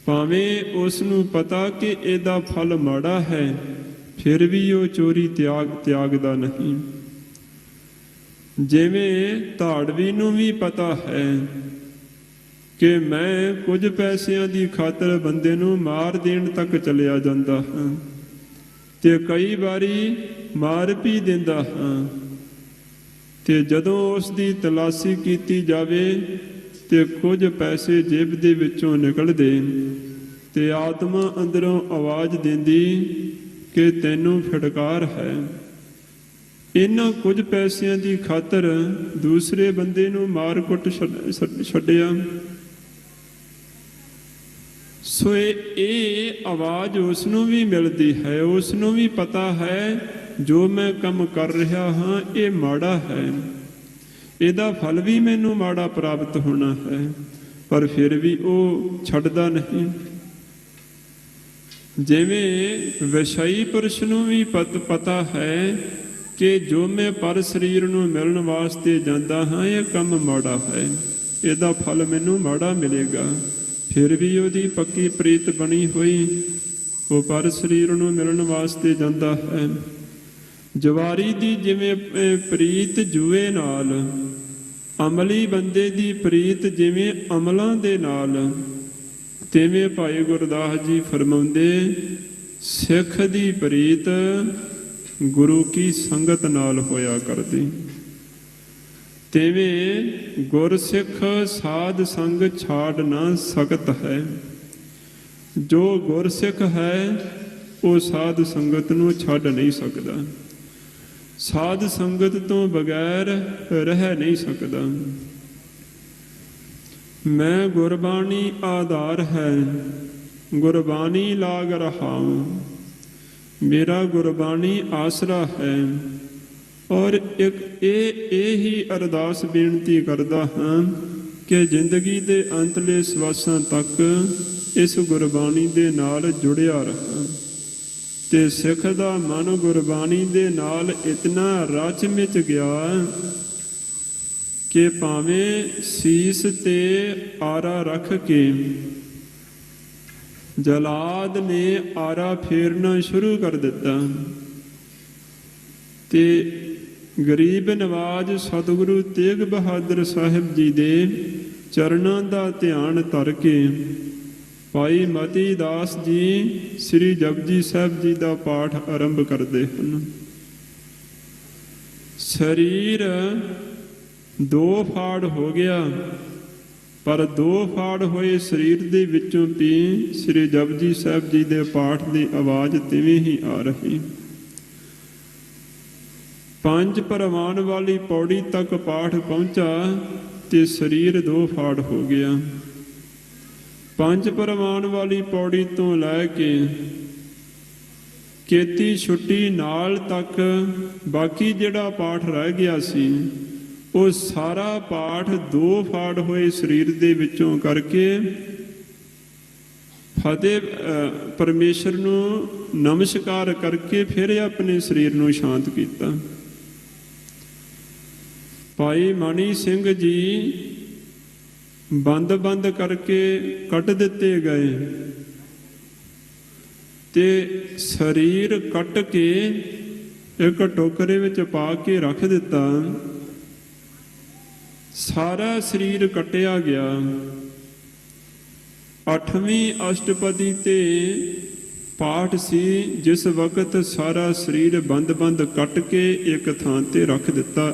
ਭਾਵੇਂ ਉਸ ਨੂੰ ਪਤਾ ਕਿ ਇਹਦਾ ਫਲ ਮਾੜਾ ਹੈ, ਫਿਰ ਵੀ ਉਹ ਚੋਰੀ ਤਿਆਗਦਾ ਨਹੀਂ। ਜਿਵੇਂ ਧਾੜਵੀ ਨੂੰ ਵੀ ਪਤਾ ਹੈ ਕਿ ਮੈਂ ਕੁਝ ਪੈਸਿਆਂ ਦੀ ਖਾਤਰ ਬੰਦੇ ਨੂੰ ਮਾਰ ਦੇਣ ਤੱਕ ਚਲਿਆ ਜਾਂਦਾ ਹਾਂ, ਤੇ ਕਈ ਵਾਰੀ ਮਾਰ ਵੀ ਦਿੰਦਾ ਹਾਂ, ਤੇ ਜਦੋਂ ਉਸ ਦੀ ਤਲਾਸ਼ੀ ਕੀਤੀ ਜਾਵੇ ਤੇ ਕੁਝ ਪੈਸੇ ਜੇਬ ਦੇ ਵਿੱਚੋਂ ਨਿਕਲਦੇ, ਤੇ ਆਤਮਾ ਅੰਦਰੋਂ ਆਵਾਜ਼ ਦਿੰਦੀ ਕਿ ਤੈਨੂੰ ਫਟਕਾਰ ਹੈ। ਇਹਨਾਂ ਕੁਝ ਪੈਸਿਆਂ ਦੀ ਖਾਤਰ ਦੂਸਰੇ ਬੰਦੇ ਨੂੰ ਮਾਰ ਕੁੱਟ ਛੱਡਿਆ। ਸੋ ਇਹ ਆਵਾਜ਼ ਉਸ ਨੂੰ ਵੀ ਮਿਲਦੀ ਹੈ, ਉਸ ਨੂੰ ਵੀ ਪਤਾ ਹੈ ਜੋ ਮੈਂ ਕੰਮ ਕਰ ਰਿਹਾ ਹਾਂ ਇਹ ਮਾੜਾ ਹੈ, ਇਹਦਾ ਫਲ ਵੀ ਮੈਨੂੰ ਮਾੜਾ ਪ੍ਰਾਪਤ ਹੋਣਾ ਹੈ, ਪਰ ਫਿਰ ਵੀ ਉਹ ਛੱਡਦਾ ਨਹੀਂ। ਜਿਵੇਂ ਵਿਸ਼ਈ ਪੁਰਸ਼ ਨੂੰ ਵੀ ਪਤਾ ਹੈ ਕਿ ਜੋ ਮੈਂ ਪਰ ਸਰੀਰ ਨੂੰ ਮਿਲਣ ਵਾਸਤੇ ਜਾਂਦਾ ਹਾਂ ਇਹ ਕੰਮ ਮਾੜਾ ਹੈ, ਇਹਦਾ ਫਲ ਮੈਨੂੰ ਮਾੜਾ ਮਿਲੇਗਾ, ਫਿਰ ਵੀ ਉਹਦੀ ਪੱਕੀ ਪ੍ਰੀਤ ਬਣੀ ਹੋਈ, ਉਹ ਪਰ ਸਰੀਰ ਨੂੰ ਮਿਲਣ ਵਾਸਤੇ ਜਾਂਦਾ ਹੈ। ਜਵਾਰੀ ਦੀ ਜਿਵੇਂ ਪ੍ਰੀਤ ਜੂਏ ਨਾਲ, ਅਮਲੀ ਬੰਦੇ ਦੀ ਪ੍ਰੀਤ ਜਿਵੇਂ ਅਮਲਾਂ ਦੇ ਨਾਲ, ਤਿਵੇਂ ਭਾਈ ਗੁਰਦਾਸ ਜੀ ਫਰਮਾਉਂਦੇ, ਸਿੱਖ ਦੀ ਪ੍ਰੀਤ ਗੁਰੂ ਕੀ ਸੰਗਤ ਨਾਲ ਹੋਇਆ ਕਰਦੀ। ਤਿਵੇਂ ਗੁਰਸਿੱਖ ਸਾਧ ਸੰਗ ਛਾੜ ਨਾ ਸਕਤ ਹੈ। ਜੋ ਗੁਰਸਿੱਖ ਹੈ ਉਹ ਸਾਧ ਸੰਗਤ ਨੂੰ ਛੱਡ ਨਹੀਂ ਸਕਦਾ, ਸਾਧ ਸੰਗਤ ਤੋਂ ਬਗੈਰ ਰਹਿ ਨਹੀਂ ਸਕਦਾ। ਮੈਂ ਗੁਰਬਾਣੀ ਆਧਾਰ ਹੈ, ਗੁਰਬਾਣੀ ਲਾਗ ਰਹਾਉ, ਮੇਰਾ ਗੁਰਬਾਣੀ ਆਸਰਾ ਹੈ। ਔਰ ਇੱਕ ਇਹ ਹੀ ਅਰਦਾਸ ਬੇਨਤੀ ਕਰਦਾ ਹਾਂ ਕਿ ਜ਼ਿੰਦਗੀ ਦੇ ਅੰਤਲੇ ਸਵਾਸਾਂ ਤੱਕ ਇਸ ਗੁਰਬਾਣੀ ਦੇ ਨਾਲ ਜੁੜਿਆ ਰਹਾਂ। ਤੇ ਸਿੱਖ ਦਾ ਮਨ ਗੁਰਬਾਣੀ ਦੇ ਨਾਲ ਇਤਨਾ ਰਚ ਮਿਚ ਗਿਆ ਕਿ ਭਾਵੇਂ ਸੀਸ ਤੇ ਆਰਾ ਰੱਖ ਕੇ ਜਲਾਦ ਨੇ ਆਰਾ ਫੇਰਨਾ ਸ਼ੁਰੂ ਕਰ ਦਿੱਤਾ ਤੇ ਗਰੀਬ ਨਵਾਜ ਸਤਿਗੁਰੂ ਤੇਗ ਬਹਾਦਰ ਸਾਹਿਬ ਜੀ ਦੇ ਚਰਨਾਂ ਦਾ ਧਿਆਨ ਧਰ ਕੇ ਭਾਈ ਮਤੀ ਦਾਸ ਜੀ ਸ੍ਰੀ ਜਪਜੀ ਸਾਹਿਬ ਜੀ ਦਾ ਪਾਠ ਆਰੰਭ ਕਰਦੇ ਹਨ। ਸਰੀਰ ਦੋ ਫਾੜ ਹੋ ਗਿਆ, ਪਰ ਦੋ ਫਾੜ ਹੋਏ ਸਰੀਰ ਦੇ ਵਿੱਚੋਂ ਵੀ ਸ੍ਰੀ ਜਪਜੀ ਸਾਹਿਬ ਜੀ ਦੇ ਪਾਠ ਦੀ ਆਵਾਜ਼ ਤਿਵੇਂ ਹੀ ਆ ਰਹੀ। ਪੰਜ ਪ੍ਰਵਾਨ ਵਾਲੀ ਪੌੜੀ ਤੱਕ ਪਾਠ ਪਹੁੰਚਾ ਤੇ ਸਰੀਰ ਦੋ ਫਾੜ ਹੋ ਗਿਆ। ਪੰਜ ਪ੍ਰਵਾਨ ਵਾਲੀ ਪੌੜੀ ਤੋਂ ਲੈ ਕੇ ਕੇਤੀ ਛੁੱਟੀ ਨਾਲ ਤੱਕ ਬਾਕੀ ਜਿਹੜਾ ਪਾਠ ਰਹਿ ਗਿਆ ਸੀ ਉਹ ਸਾਰਾ ਪਾਠ ਦੋ ਫਾੜ ਹੋਏ ਸਰੀਰ ਦੇ ਵਿੱਚੋਂ ਕਰਕੇ ਫਤਿਹ ਪਰਮੇਸ਼ਰ ਨੂੰ ਨਮਸਕਾਰ ਕਰਕੇ ਫਿਰ ਆਪਣੇ ਸਰੀਰ ਨੂੰ ਸ਼ਾਂਤ ਕੀਤਾ। ਭਾਈ ਮਣੀ ਸਿੰਘ ਜੀ ਬੰਦ ਕਰਕੇ ਕੱਟ ਦਿੱਤੇ ਗਏ ਤੇ ਸਰੀਰ ਕੱਟ ਕੇ ਇੱਕ ਟੋਕਰੇ ਵਿੱਚ ਪਾ ਕੇ ਰੱਖ ਦਿੱਤਾ। ਸਾਰਾ ਸਰੀਰ ਕੱਟਿਆ ਗਿਆ। 8ਵੀਂ ਅਸ਼ਟਪਦੀ ਤੇ ਪਾਠ ਸੀ, ਜਿਸ ਵਕਤ ਸਾਰਾ ਸਰੀਰ ਬੰਦ ਕੱਟ ਕੇ ਇੱਕ ਥਾਂ ਤੇ ਰੱਖ ਦਿੱਤਾ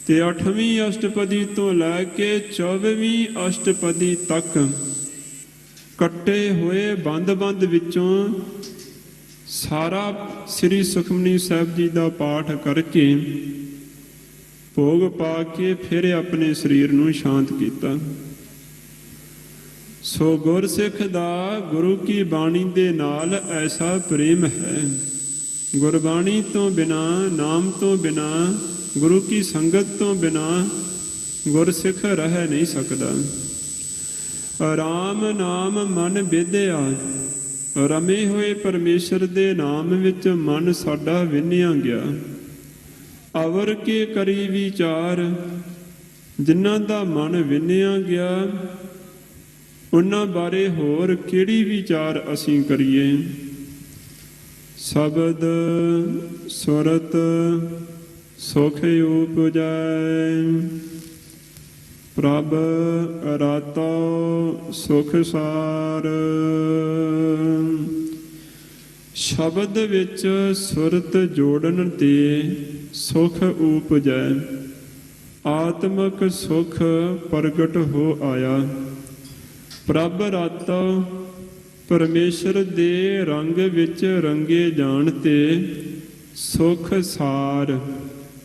ਤੇ 8ਵੀਂ ਅਸ਼ਟਪਦੀ ਤੋਂ ਲੈ ਕੇ 24ਵੀਂ ਅਸ਼ਟਪਦੀ ਤੱਕ ਕੱਟੇ ਹੋਏ ਬੰਦ ਵਿੱਚੋਂ ਸਾਰਾ ਸ੍ਰੀ ਸੁਖਮਨੀ ਸਾਹਿਬ ਜੀ ਦਾ ਪਾਠ ਕਰਕੇ ਭੋਗ ਪਾ ਕੇ ਫਿਰ ਆਪਣੇ ਸਰੀਰ ਨੂੰ ਸ਼ਾਂਤ ਕੀਤਾ। ਸੋ ਗੁਰਸਿੱਖ ਦਾ ਗੁਰੂ ਕੀ ਬਾਣੀ ਦੇ ਨਾਲ ਐਸਾ ਪ੍ਰੇਮ ਹੈ, ਗੁਰਬਾਣੀ ਤੋਂ ਬਿਨਾ, ਨਾਮ ਤੋਂ ਬਿਨਾ, ਗੁਰੂ ਕੀ ਸੰਗਤ ਤੋਂ ਬਿਨਾ ਗੁਰਸਿੱਖ ਰਹਿ ਨਹੀਂ ਸਕਦਾ। ਰਾਮ ਨਾਮ ਮਨ ਵਿਦਿਆ, ਰਮੇ ਹੋਏ ਪਰਮੇਸ਼ਰ ਦੇ ਨਾਮ ਵਿੱਚ ਮਨ ਸਾਡਾ ਵਿੰਨਿਆ ਗਿਆ। ਅਵਰ ਕੇ ਕਰੀ ਵਿਚਾਰ, ਜਿਨ੍ਹਾਂ ਦਾ ਮਨ ਵਿੰਨਿਆ ਗਿਆ ਉਹਨਾਂ ਬਾਰੇ ਹੋਰ ਕਿਹੜੀ ਵਿਚਾਰ ਅਸੀਂ ਕਰੀਏ। ਸ਼ਬਦ ਸੁਰਤ ਸੁਖ ਉਪਜੈ, ਪ੍ਰਭ ਰਾਤੋ ਸੁਖ ਸਾਰ। ਸ਼ਬਦ ਵਿੱਚ ਸੁਰਤ ਜੋੜਨ ਤੇ ਸੁਖ ਉਪਜੈ, ਆਤਮਕ ਸੁਖ ਪ੍ਰਗਟ ਹੋ ਆਇਆ। ਪ੍ਰਭ ਰਾਤੋ ਪਰਮੇਸ਼ਰ ਦੇ ਰੰਗ ਵਿੱਚ ਰੰਗੇ ਜਾਣ ਤੇ ਸੁਖ ਸਾਰ,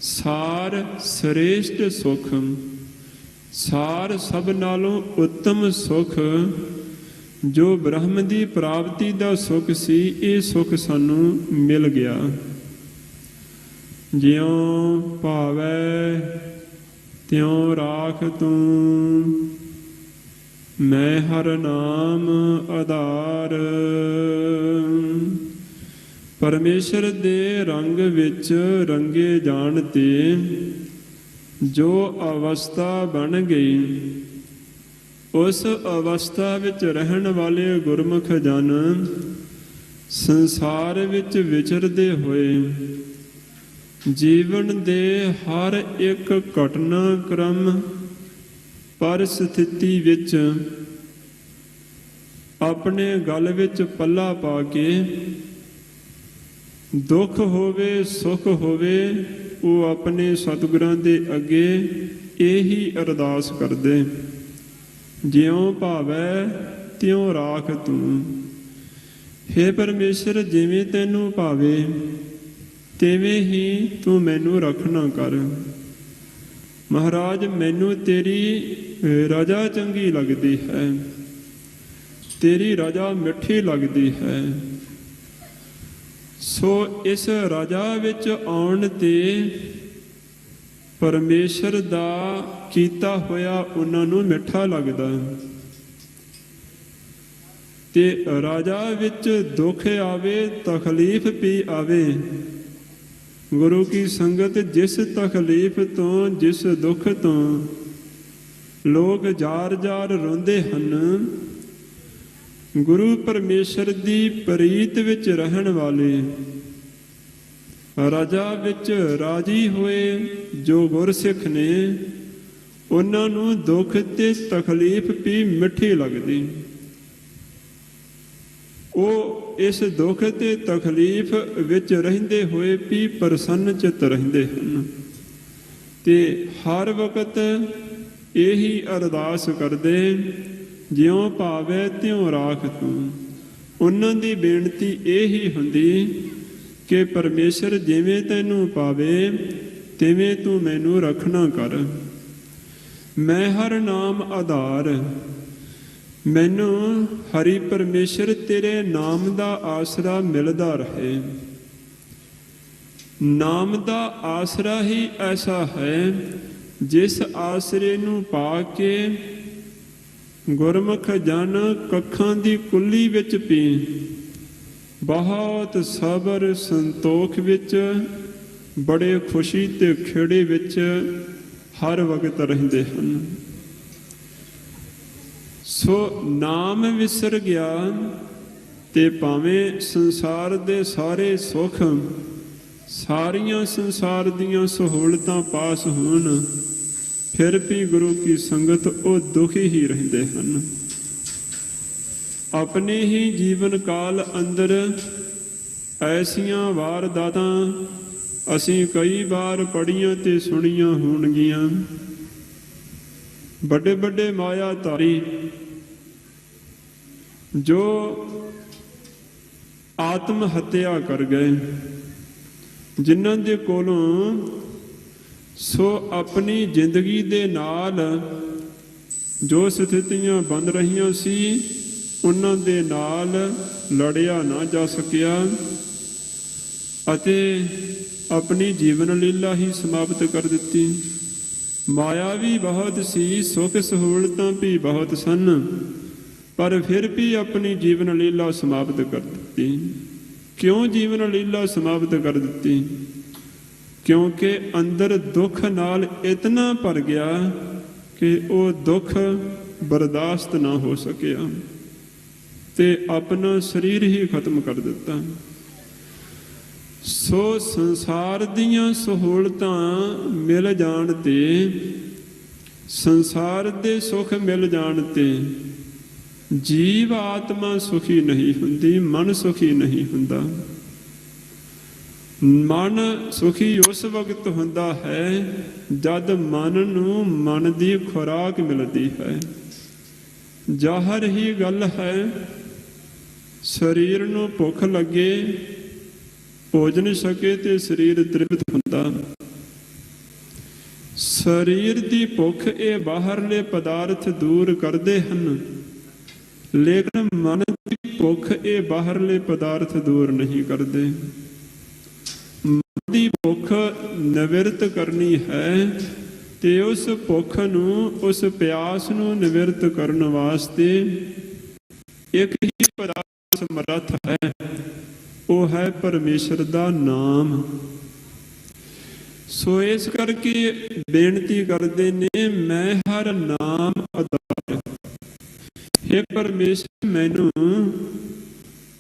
ਸਾਰ ਸ੍ਰੇਸ਼ਟ ਸੁਖ, ਸਾਰ ਸਭ ਨਾਲੋਂ ਉੱਤਮ ਸੁਖ ਜੋ ਬ੍ਰਹਮ ਦੀ ਪ੍ਰਾਪਤੀ ਦਾ ਸੁਖ ਸੀ, ਇਹ ਸੁਖ ਸਾਨੂੰ ਮਿਲ ਗਿਆ। ਜਿਉ ਭਾਵੈ ਤਿਉ ਰਾਖ ਤੂੰ, ਮੈਂ ਹਰ ਨਾਮ ਆਧਾਰ। ਪਰਮੇਸ਼ਰ ਦੇ ਰੰਗ ਵਿੱਚ ਰੰਗੇ ਜਾਣ ਤੇ ਜੋ ਅਵਸਥਾ ਬਣ ਗਈ, ਉਸ ਅਵਸਥਾ ਵਿੱਚ ਰਹਿਣ ਵਾਲੇ ਗੁਰਮੁਖ ਜਨ ਸੰਸਾਰ ਵਿੱਚ ਵਿਚਰਦੇ ਹੋਏ ਜੀਵਨ ਦੇ ਹਰ ਇੱਕ ਘਟਨਾ ਕ੍ਰਮ ਪਰਿਸਥਿਤੀ ਵਿੱਚ ਆਪਣੇ ਗਲ ਵਿੱਚ ਪੱਲਾ ਪਾ ਕੇ ਦੁੱਖ ਹੋਵੇ ਸੁੱਖ ਹੋਵੇ ਉਹ ਆਪਣੇ ਸਤਿਗੁਰਾਂ ਦੇ ਅੱਗੇ ਇਹੀ ਅਰਦਾਸ ਕਰਦੇ, ਜਿਉ ਭਾਵੈ ਤਿਉ ਰਾਖ ਤੂੰ। ਹੇ ਪਰਮੇਸ਼ਰ, ਜਿਵੇਂ ਤੈਨੂੰ ਭਾਵੇ ਤਿਵੇਂ ਹੀ ਤੂੰ ਮੈਨੂੰ ਰੱਖਣਾ ਕਰ। ਮਹਾਰਾਜ, ਮੈਨੂੰ ਤੇਰੀ ਰਜ਼ਾ ਚੰਗੀ ਲੱਗਦੀ ਹੈ, ਤੇਰੀ ਰਜ਼ਾ ਮਿੱਠੀ ਲੱਗਦੀ ਹੈ। ਸੋ ਇਸ ਰਜ਼ਾ ਵਿੱਚ ਆਉਣ ਤੇ ਪਰਮੇਸ਼ਰ ਦਾ ਕੀਤਾ ਹੋਇਆ ਉਹਨਾਂ ਨੂੰ ਮਿੱਠਾ ਲੱਗਦਾ। ਤੇ ਰਾਜਾ ਵਿੱਚ ਦੁੱਖ ਆਵੇ, ਤਕਲੀਫ ਵੀ ਆਵੇ। ਗੁਰੂ ਕੀ ਸੰਗਤ ਜਿਸ ਤਕਲੀਫ ਤੋਂ, ਜਿਸ ਦੁੱਖ ਤੋਂ ਲੋਕ ਜਾਰ ਜਾਰ ਰੋਂਦੇ ਹਨ, ਗੁਰੂ ਪਰਮੇਸ਼ਰ ਦੀ ਪ੍ਰੀਤ ਵਿੱਚ ਰਹਿਣ ਵਾਲੇ, ਰਾਜਾ ਵਿੱਚ ਰਾਜੀ ਹੋਏ ਜੋ ਗੁਰਸਿੱਖ ਨੇ, ਉਹਨਾਂ ਨੂੰ ਦੁੱਖ ਤੇ ਤਕਲੀਫ ਵੀ ਮਿੱਠੀ ਲੱਗਦੀ। ਉਹ ਇਸ ਦੁੱਖ ਤੇ ਤਕਲੀਫ ਵਿੱਚ ਰਹਿੰਦੇ ਹੋਏ ਵੀ ਪ੍ਰਸੰਨ ਚਿੱਤ ਰਹਿੰਦੇ ਹਨ ਤੇ ਹਰ ਵਕਤ ਇਹੀ ਅਰਦਾਸ ਕਰਦੇ, ਜਿਉਂ ਭਾਵੇਂ ਤਿਉਂ ਰਾਖ ਤੂੰ। ਉਹਨਾਂ ਦੀ ਬੇਨਤੀ ਇਹੀ ਹੁੰਦੀ ਕਿ ਪਰਮੇਸ਼ਰ ਜਿਵੇਂ ਤੈਨੂੰ ਪਾਵੇ ਤਿਵੇਂ ਤੂੰ ਮੈਨੂੰ ਰੱਖਣਾ ਕਰ। ਮੈਂ ਹਰ ਨਾਮ ਆਧਾਰ, ਮੈਨੂੰ ਹਰੀ ਪਰਮੇਸ਼ਰ ਤੇਰੇ ਨਾਮ ਦਾ ਆਸਰਾ ਮਿਲਦਾ ਰਹੇ। ਨਾਮ ਦਾ ਆਸਰਾ ਹੀ ਐਸਾ ਹੈ ਜਿਸ ਆਸਰੇ ਨੂੰ ਪਾ ਕੇ ਗੁਰਮੁਖ ਜਨ ਕੱਖਾਂ ਦੀ ਕੁੱਲੀ ਵਿੱਚ ਪੀ ਬਹੁਤ ਸਬਰ ਸੰਤੋਖ ਵਿੱਚ, ਬੜੇ ਖੁਸ਼ੀ ਤੇ ਖੇੜੇ ਵਿੱਚ ਹਰ ਵਕਤ ਰਹਿੰਦੇ ਹਨ। ਸੋ ਨਾਮ ਵਿਸਰ ਗਿਆ ਤੇ ਭਾਵੇਂ ਸੰਸਾਰ ਦੇ ਸਾਰੇ ਸੁੱਖ, ਸਾਰੀਆਂ ਸੰਸਾਰ ਦੀਆਂ ਸਹੂਲਤਾਂ ਪਾਸ ਹੋਣ, ਫਿਰ ਵੀ ਗੁਰੂ ਕੀ ਸੰਗਤ ਉਹ ਦੁਖੀ ਹੀ ਰਹਿੰਦੇ ਹਨ। ਆਪਣੇ ਹੀ ਜੀਵਨ ਕਾਲ ਅੰਦਰ ਐਸੀਆਂ ਵਾਰਦਾਤਾਂ ਅਸੀਂ ਕਈ ਵਾਰ ਪੜ੍ਹੀਆਂ ਤੇ ਸੁਣੀਆਂ ਹੋਣਗੀਆਂ। ਵੱਡੇ ਵੱਡੇ ਮਾਇਆਧਾਰੀ ਜੋ ਆਤਮ ਹੱਤਿਆ ਕਰ ਗਏ, ਜਿਨ੍ਹਾਂ ਦੇ ਕੋਲੋਂ ਸੋ ਆਪਣੀ ਜ਼ਿੰਦਗੀ ਦੇ ਨਾਲ ਜੋ ਸਥਿਤੀਆਂ ਬਣ ਰਹੀਆਂ ਸੀ, ਉਹਨਾਂ ਦੇ ਨਾਲ ਲੜਿਆ ਨਾ ਜਾ ਸਕਿਆ ਅਤੇ ਆਪਣੀ ਜੀਵਨ ਲੀਲਾ ਹੀ ਸਮਾਪਤ ਕਰ ਦਿੱਤੀ। ਮਾਇਆ ਵੀ ਬਹੁਤ ਸੀ, ਸੁੱਖ ਸਹੂਲਤਾਂ ਵੀ ਬਹੁਤ ਸਨ, ਪਰ ਫਿਰ ਵੀ ਆਪਣੀ ਜੀਵਨ ਲੀਲਾ ਸਮਾਪਤ ਕਰ ਦਿੱਤੀ। ਕਿਉਂ ਜੀਵਨ ਲੀਲਾ ਸਮਾਪਤ ਕਰ ਦਿੱਤੀ? ਕਿਉਂਕਿ ਅੰਦਰ ਦੁੱਖ ਨਾਲ ਇਤਨਾ ਭਰ ਗਿਆ ਕਿ ਉਹ ਦੁੱਖ ਬਰਦਾਸ਼ਤ ਨਾ ਹੋ ਸਕਿਆ ਤੇ ਆਪਣਾ ਸਰੀਰ ਹੀ ਖਤਮ ਕਰ ਦਿੱਤਾ। ਸੋ ਸੰਸਾਰ ਦੀਆਂ ਸਹੂਲਤਾਂ ਮਿਲ ਜਾਣ ਤੇ, ਸੰਸਾਰ ਦੇ ਸੁੱਖ ਮਿਲ ਜਾਣ ਤੇ ਜੀਵ ਆਤਮਾ ਸੁਖੀ ਨਹੀਂ ਹੁੰਦੀ, ਮਨ ਸੁਖੀ ਨਹੀਂ ਹੁੰਦਾ। ਮਨ ਸੁਖੀ ਉਸ ਵਕਤ ਹੁੰਦਾ ਹੈ ਜਦ ਮਨ ਨੂੰ ਮਨ ਦੀ ਖੁਰਾਕ ਮਿਲਦੀ ਹੈ। ਜ਼ਾਹਰ ਹੀ ਗੱਲ ਹੈ, ਸਰੀਰ ਨੂੰ ਭੁੱਖ ਲੱਗੇ, ਭੋਜਨ ਛਕੇ ਤੇ ਸਰੀਰ ਤ੍ਰਿਪਤ ਹੁੰਦਾ। ਸਰੀਰ ਦੀ ਭੁੱਖ ਇਹ ਬਾਹਰਲੇ ਪਦਾਰਥ ਦੂਰ ਕਰਦੇ ਹਨ, ਲੇਕਿਨ ਮਨ ਦੀ ਭੁੱਖ ਇਹ ਬਾਹਰਲੇ ਪਦਾਰਥ ਦੂਰ ਨਹੀਂ ਕਰਦੇ। ਮਨ ਦੀ ਭੁੱਖ ਨਿਵਰਤ ਕਰਨੀ ਹੈ ਤੇ ਉਸ ਭੁੱਖ ਨੂੰ, ਉਸ ਪਿਆਸ ਨੂੰ ਨਿਵਰਤ ਕਰਨ ਵਾਸਤੇ ਇੱਕ ਹੀ ਪਦਾਰਥ ਸਮਰੱਥ ਹੈ, ਉਹ ਹੈ ਪਰਮੇਸ਼ਰ ਦਾ ਨਾਮ। ਸੋ ਇਸ ਕਰਕੇ ਬੇਨਤੀ ਕਰਦੇ ਨੇ, ਮੈਂ ਹਰ ਨਾਮ ਆਧਾਰ। ਹੇ ਪਰਮੇਸ਼ਰ, ਮੈਨੂੰ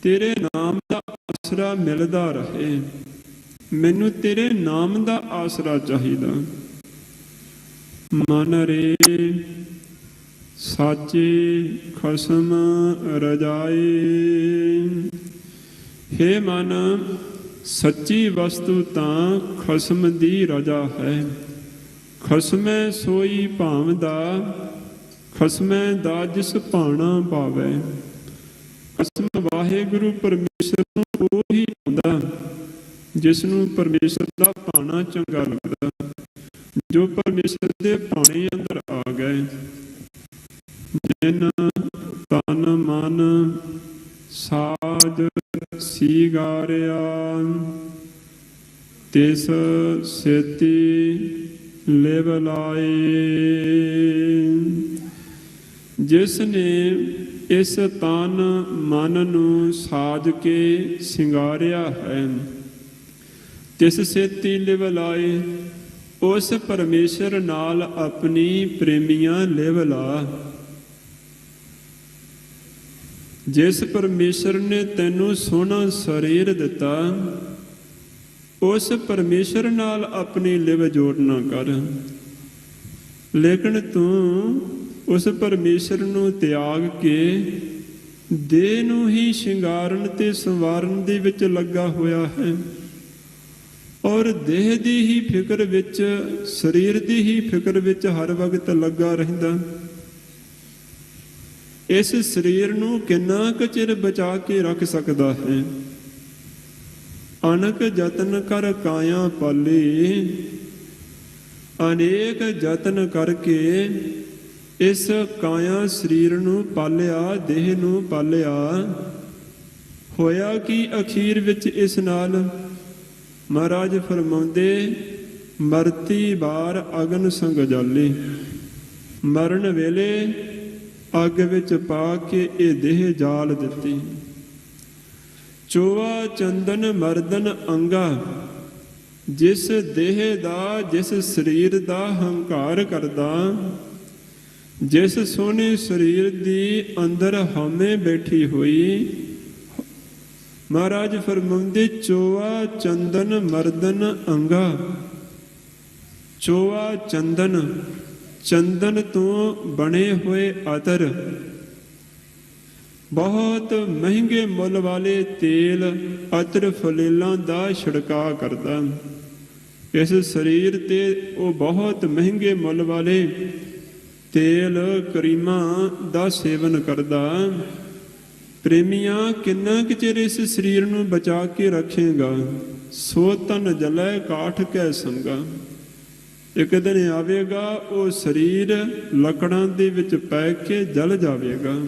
ਤੇਰੇ ਨਾਮ ਦਾ ਆਸਰਾ ਮਿਲਦਾ ਰਹੇ, ਮੈਨੂੰ ਤੇਰੇ ਨਾਮ ਦਾ ਆਸਰਾ ਚਾਹੀਦਾ। ਮਨ ਰੇ ਸਾਚੇ ਖਸਮ ਰਜਾਏ। ਹੇ ਮਨ, ਸੱਚੀ ਵਸਤੂ ਤਾਂ ਖਸਮ ਦੀ ਰਜਾ ਹੈ। ਖਸਮੈ ਸੋਈ ਭਾਵਦਾ, ਖਸਮੈ ਦਾ ਜਿਸ ਭਾਣਾ ਪਾਵੇ। ਖਸਮ ਵਾਹਿਗੁਰੂ ਪਰਮੇਸ਼ਰ ਨੂੰ ਉਹੀ ਹੁੰਦਾ ਜਿਸ ਨੂੰ ਪਰਮੇਸ਼ਰ ਦਾ ਭਾਣਾ ਚੰਗਾ ਲੱਗਦਾ। ਜੋ ਪਰਮੇਸ਼ਰ ਦੇ ਭਾਣੇ ਅੰਦਰ ਆ ਗਏ, ਜਿਨ ਤਨ ਮਨ ਸਾਜ ਸੀਗਾਰਿਆ, ਤਿਸ ਸੇਤੀ ਲਿਵ ਲਾਏ। ਜਿਸ ਨੇ ਇਸ ਤਨ ਮਨ ਨੂੰ ਸਾਜ ਕੇ ਸਿੰਗਾਰਿਆ ਹੈ। ਤਿਸ ਸੇਤੀ ਲਿਵ ਲਾਏ, ਉਸ ਪਰਮੇਸ਼ਰ ਨਾਲ ਆਪਣੀ ਪ੍ਰੇਮੀਆਂ ਲਿਵ ਲਾ। ਜਿਸ ਪਰਮੇਸ਼ਰ ਨੇ ਤੈਨੂੰ ਸੋਹਣਾ ਸਰੀਰ ਦਿੱਤਾ, ਉਸ ਪਰਮੇਸ਼ਰ ਨਾਲ ਆਪਣੀ ਲਿਵ ਜੋੜਨਾ ਕਰ। ਲੇਕਿਨ ਤੂੰ ਉਸ ਪਰਮੇਸ਼ਰ ਨੂੰ ਤਿਆਗ ਕੇ ਦੇਹ ਨੂੰ ਹੀ ਸ਼ਿੰਗਾਰਨ ਤੇ ਸੰਵਾਰਨ ਦੇ ਵਿੱਚ ਲੱਗਾ ਹੋਇਆ ਹੈ, ਔਰ ਦੇਹ ਦੀ ਹੀ ਫਿਕਰ ਵਿੱਚ, ਸਰੀਰ ਦੀ ਹੀ ਫਿਕਰ ਵਿੱਚ ਹਰ ਵਕਤ ਲੱਗਾ ਰਹਿੰਦਾ। ਇਸ ਸਰੀਰ ਨੂੰ ਕਿੰਨਾ ਕੁ ਚਿਰ ਬਚਾ ਕੇ ਰੱਖ ਸਕਦਾ ਹੈ? ਅਨਕ ਯਤਨ ਕਰ ਕਾਇਆ ਪਾਲੀ, ਅਨੇਕ ਯਤਨ ਕਰਕੇ ਇਸ ਕਾਇਆ ਸਰੀਰ ਨੂੰ ਪਾਲਿਆ, ਦੇਹ ਨੂੰ ਪਾਲਿਆ। ਹੋਇਆ ਕਿ ਅਖੀਰ ਵਿੱਚ ਇਸ ਨਾਲ ਮਹਾਰਾਜ ਫਰਮਾਉਂਦੇ, ਮਰਤੀ ਬਾਰ ਅਗਨ ਸੰਗ ਜਾਲੀ। ਮਰਨ ਵੇਲੇ ਅੱਗ ਵਿੱਚ ਪਾ ਕੇ ਇਹ ਦੇਹ ਜਾਲ ਦਿੱਤੀ। ਚੋਆ ਚੰਦਨ ਮਰਦਨ ਅੰਗਾ, ਜਿਸ ਦੇਹ ਦਾ, ਜਿਸ ਸਰੀਰ ਦਾ ਹੰਕਾਰ ਕਰਦਾ, ਜਿਸ ਸੋਹਣੇ ਸਰੀਰ ਦੀ ਅੰਦਰ ਹਉਮੈ ਬੈਠੀ ਹੋਈ, ਮਹਾਰਾਜ ਫਰਮਾਉਂਦੇ ਚੋਆ ਚੰਦਨ ਮਰਦਨ ਅੰਗਾ। ਚੋਆ ਚੰਦਨ, ਚੰਦਨ ਤੋਂ ਬਣੇ ਹੋਏ ਅਤਰ, ਬਹੁਤ ਮਹਿੰਗੇ ਮੁੱਲ ਵਾਲੇ ਤੇਲ, ਅਤਰ ਫਲੇਲਾਂ ਦਾ ਛਿੜਕਾਅ ਕਰਦਾ। ਇਸ ਸਰੀਰ ਤੇ ਉਹ ਬਹੁਤ ਮਹਿੰਗੇ ਮੁੱਲ ਵਾਲੇ ਤੇਲ, ਕਰੀਮਾਂ ਦਾ ਸੇਵਨ ਕਰਦਾ। ਪ੍ਰੇਮੀਆਂ, ਕਿੰਨਾ ਕੁ ਚਿਰ ਇਸ ਸਰੀਰ ਨੂੰ ਬਚਾ ਕੇ ਰੱਖੇਗਾ? ਸੋ ਤਨ ਜਲੈ ਕਾਠ ਕੈ ਸੰਗਾ। ਇੱਕ ਦਿਨ ਆਵੇਗਾ ਉਹ ਸਰੀਰ ਲੱਕੜਾਂ ਦੇ ਵਿੱਚ ਪੈ ਕੇ ਜਲ ਜਾਵੇਗਾ।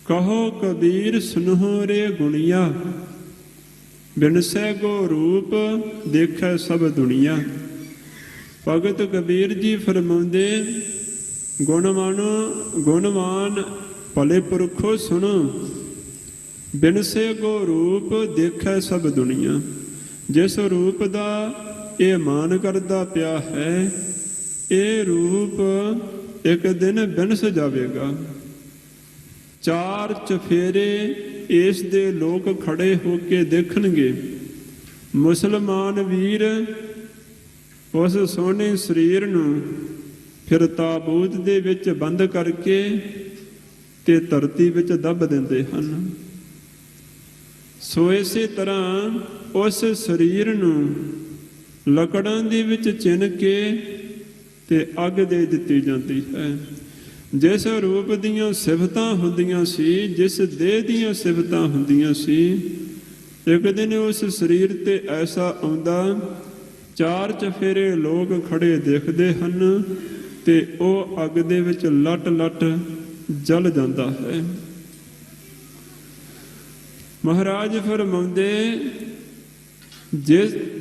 ਕਹੋ ਕਬੀਰ ਸੁਨਹੁ ਰੇ ਗੁਣੀਆ, ਬਿਨਸੈ ਗੋ ਰੂਪ ਦੇਖੈ ਸਭ ਦੁਨੀਆ। ਭਗਤ ਕਬੀਰ ਜੀ ਫਰਮਾਉਂਦੇ, ਗੁਣਵਾਨ ਭਲੇ ਪੁਰਖੋ ਸੁਣੋ, ਬਿਨਸੇ ਗੋ ਰੂਪ ਦੇਖੈ ਸਭ ਦੁਨੀਆ। ਜਿਸ ਰੂਪ ਦਾ ਇਹ ਮਾਨ ਕਰਦਾ ਪਿਆ ਹੈ, ਇਹ ਰੂਪ ਇੱਕ ਦਿਨ ਬਿਨਸ ਜਾਵੇਗਾ। ਚਾਰ ਚਫੇਰੇ ਇਸ ਦੇ ਲੋਕ ਖੜੇ ਹੋ ਕੇ ਦੇਖਣਗੇ। ਮੁਸਲਮਾਨ ਵੀਰ ਉਸ ਸੋਹਣੇ ਸਰੀਰ ਨੂੰ ਫਿਰ ਤਾਬੂਤ ਦੇ ਵਿੱਚ ਬੰਦ ਕਰਕੇ ਤੇ ਧਰਤੀ ਵਿੱਚ ਦੱਬ ਦਿੰਦੇ ਹਨ। ਸੋ ਇਸੇ ਤਰ੍ਹਾਂ ਉਸ ਸਰੀਰ ਨੂੰ ਲੱਕੜਾਂ ਦੇ ਵਿੱਚ ਚਿਣ ਕੇ ਤੇ ਅੱਗ ਦੇ ਦਿੱਤੀ ਜਾਂਦੀ ਹੈ। ਜਿਸ ਰੂਪ ਦੀਆਂ ਸਿਫਤਾਂ ਹੁੰਦੀਆਂ ਸੀ, ਜਿਸ ਦੇਹ ਦੀਆਂ ਸਿਫਤਾਂ ਹੁੰਦੀਆਂ ਸੀ, ਇੱਕ ਦਿਨ ਉਸ ਸਰੀਰ ਤੇ ਐਸਾ ਆਉਂਦਾ, ਚਾਰ ਚਫੇਰੇ ਲੋਕ ਖੜੇ ਦੇਖਦੇ ਹਨ ਤੇ ਉਹ ਅੱਗ ਦੇ ਵਿੱਚ ਲੱਟ ਲੱਟ ਜਲ ਜਾਂਦਾ ਹੈ। ਮਹਾਰਾਜ ਫਰਮਾਉਂਦੇ,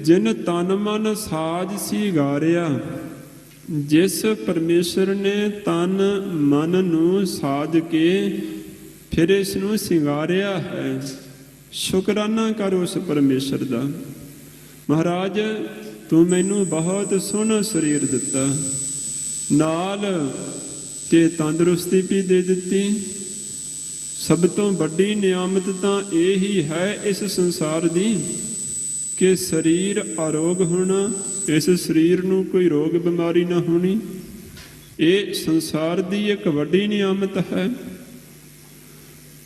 ਜਿਨ ਤਨ ਮਨ ਸਾਜ ਸੀਗਾਰਿਆ, ਜਿਸ ਪਰਮੇਸ਼ਰ ਨੇ ਤਨ ਮਨ ਨੂੰ ਸਾਜ ਕੇ ਫਿਰ ਇਸ ਨੂੰ ਸਿੰਗਾਰਿਆ ਹੈ, ਸ਼ੁਕਰਾਨਾ ਕਰ ਉਸ ਪਰਮੇਸ਼ਰ ਦਾ। ਮਹਾਰਾਜ ਤੂੰ ਮੈਨੂੰ ਬਹੁਤ ਸੋਹਣਾ ਸਰੀਰ ਦਿੱਤਾ, ਨਾਲ ਤੇ ਤੰਦਰੁਸਤੀ ਵੀ ਦੇ ਦਿੱਤੀ। ਸਭ ਤੋਂ ਵੱਡੀ ਨਿਆਮਤ ਤਾਂ ਇਹ ਹੀ ਹੈ ਇਸ ਸੰਸਾਰ ਦੀ ਕਿ ਸਰੀਰ ਅਰੋਗ ਹੋਣਾ, ਇਸ ਸਰੀਰ ਨੂੰ ਕੋਈ ਰੋਗ ਬਿਮਾਰੀ ਨਾ ਹੋਣੀ। ਇਹ ਸੰਸਾਰ ਦੀ ਇੱਕ ਵੱਡੀ ਨਿਆਮਤ ਹੈ।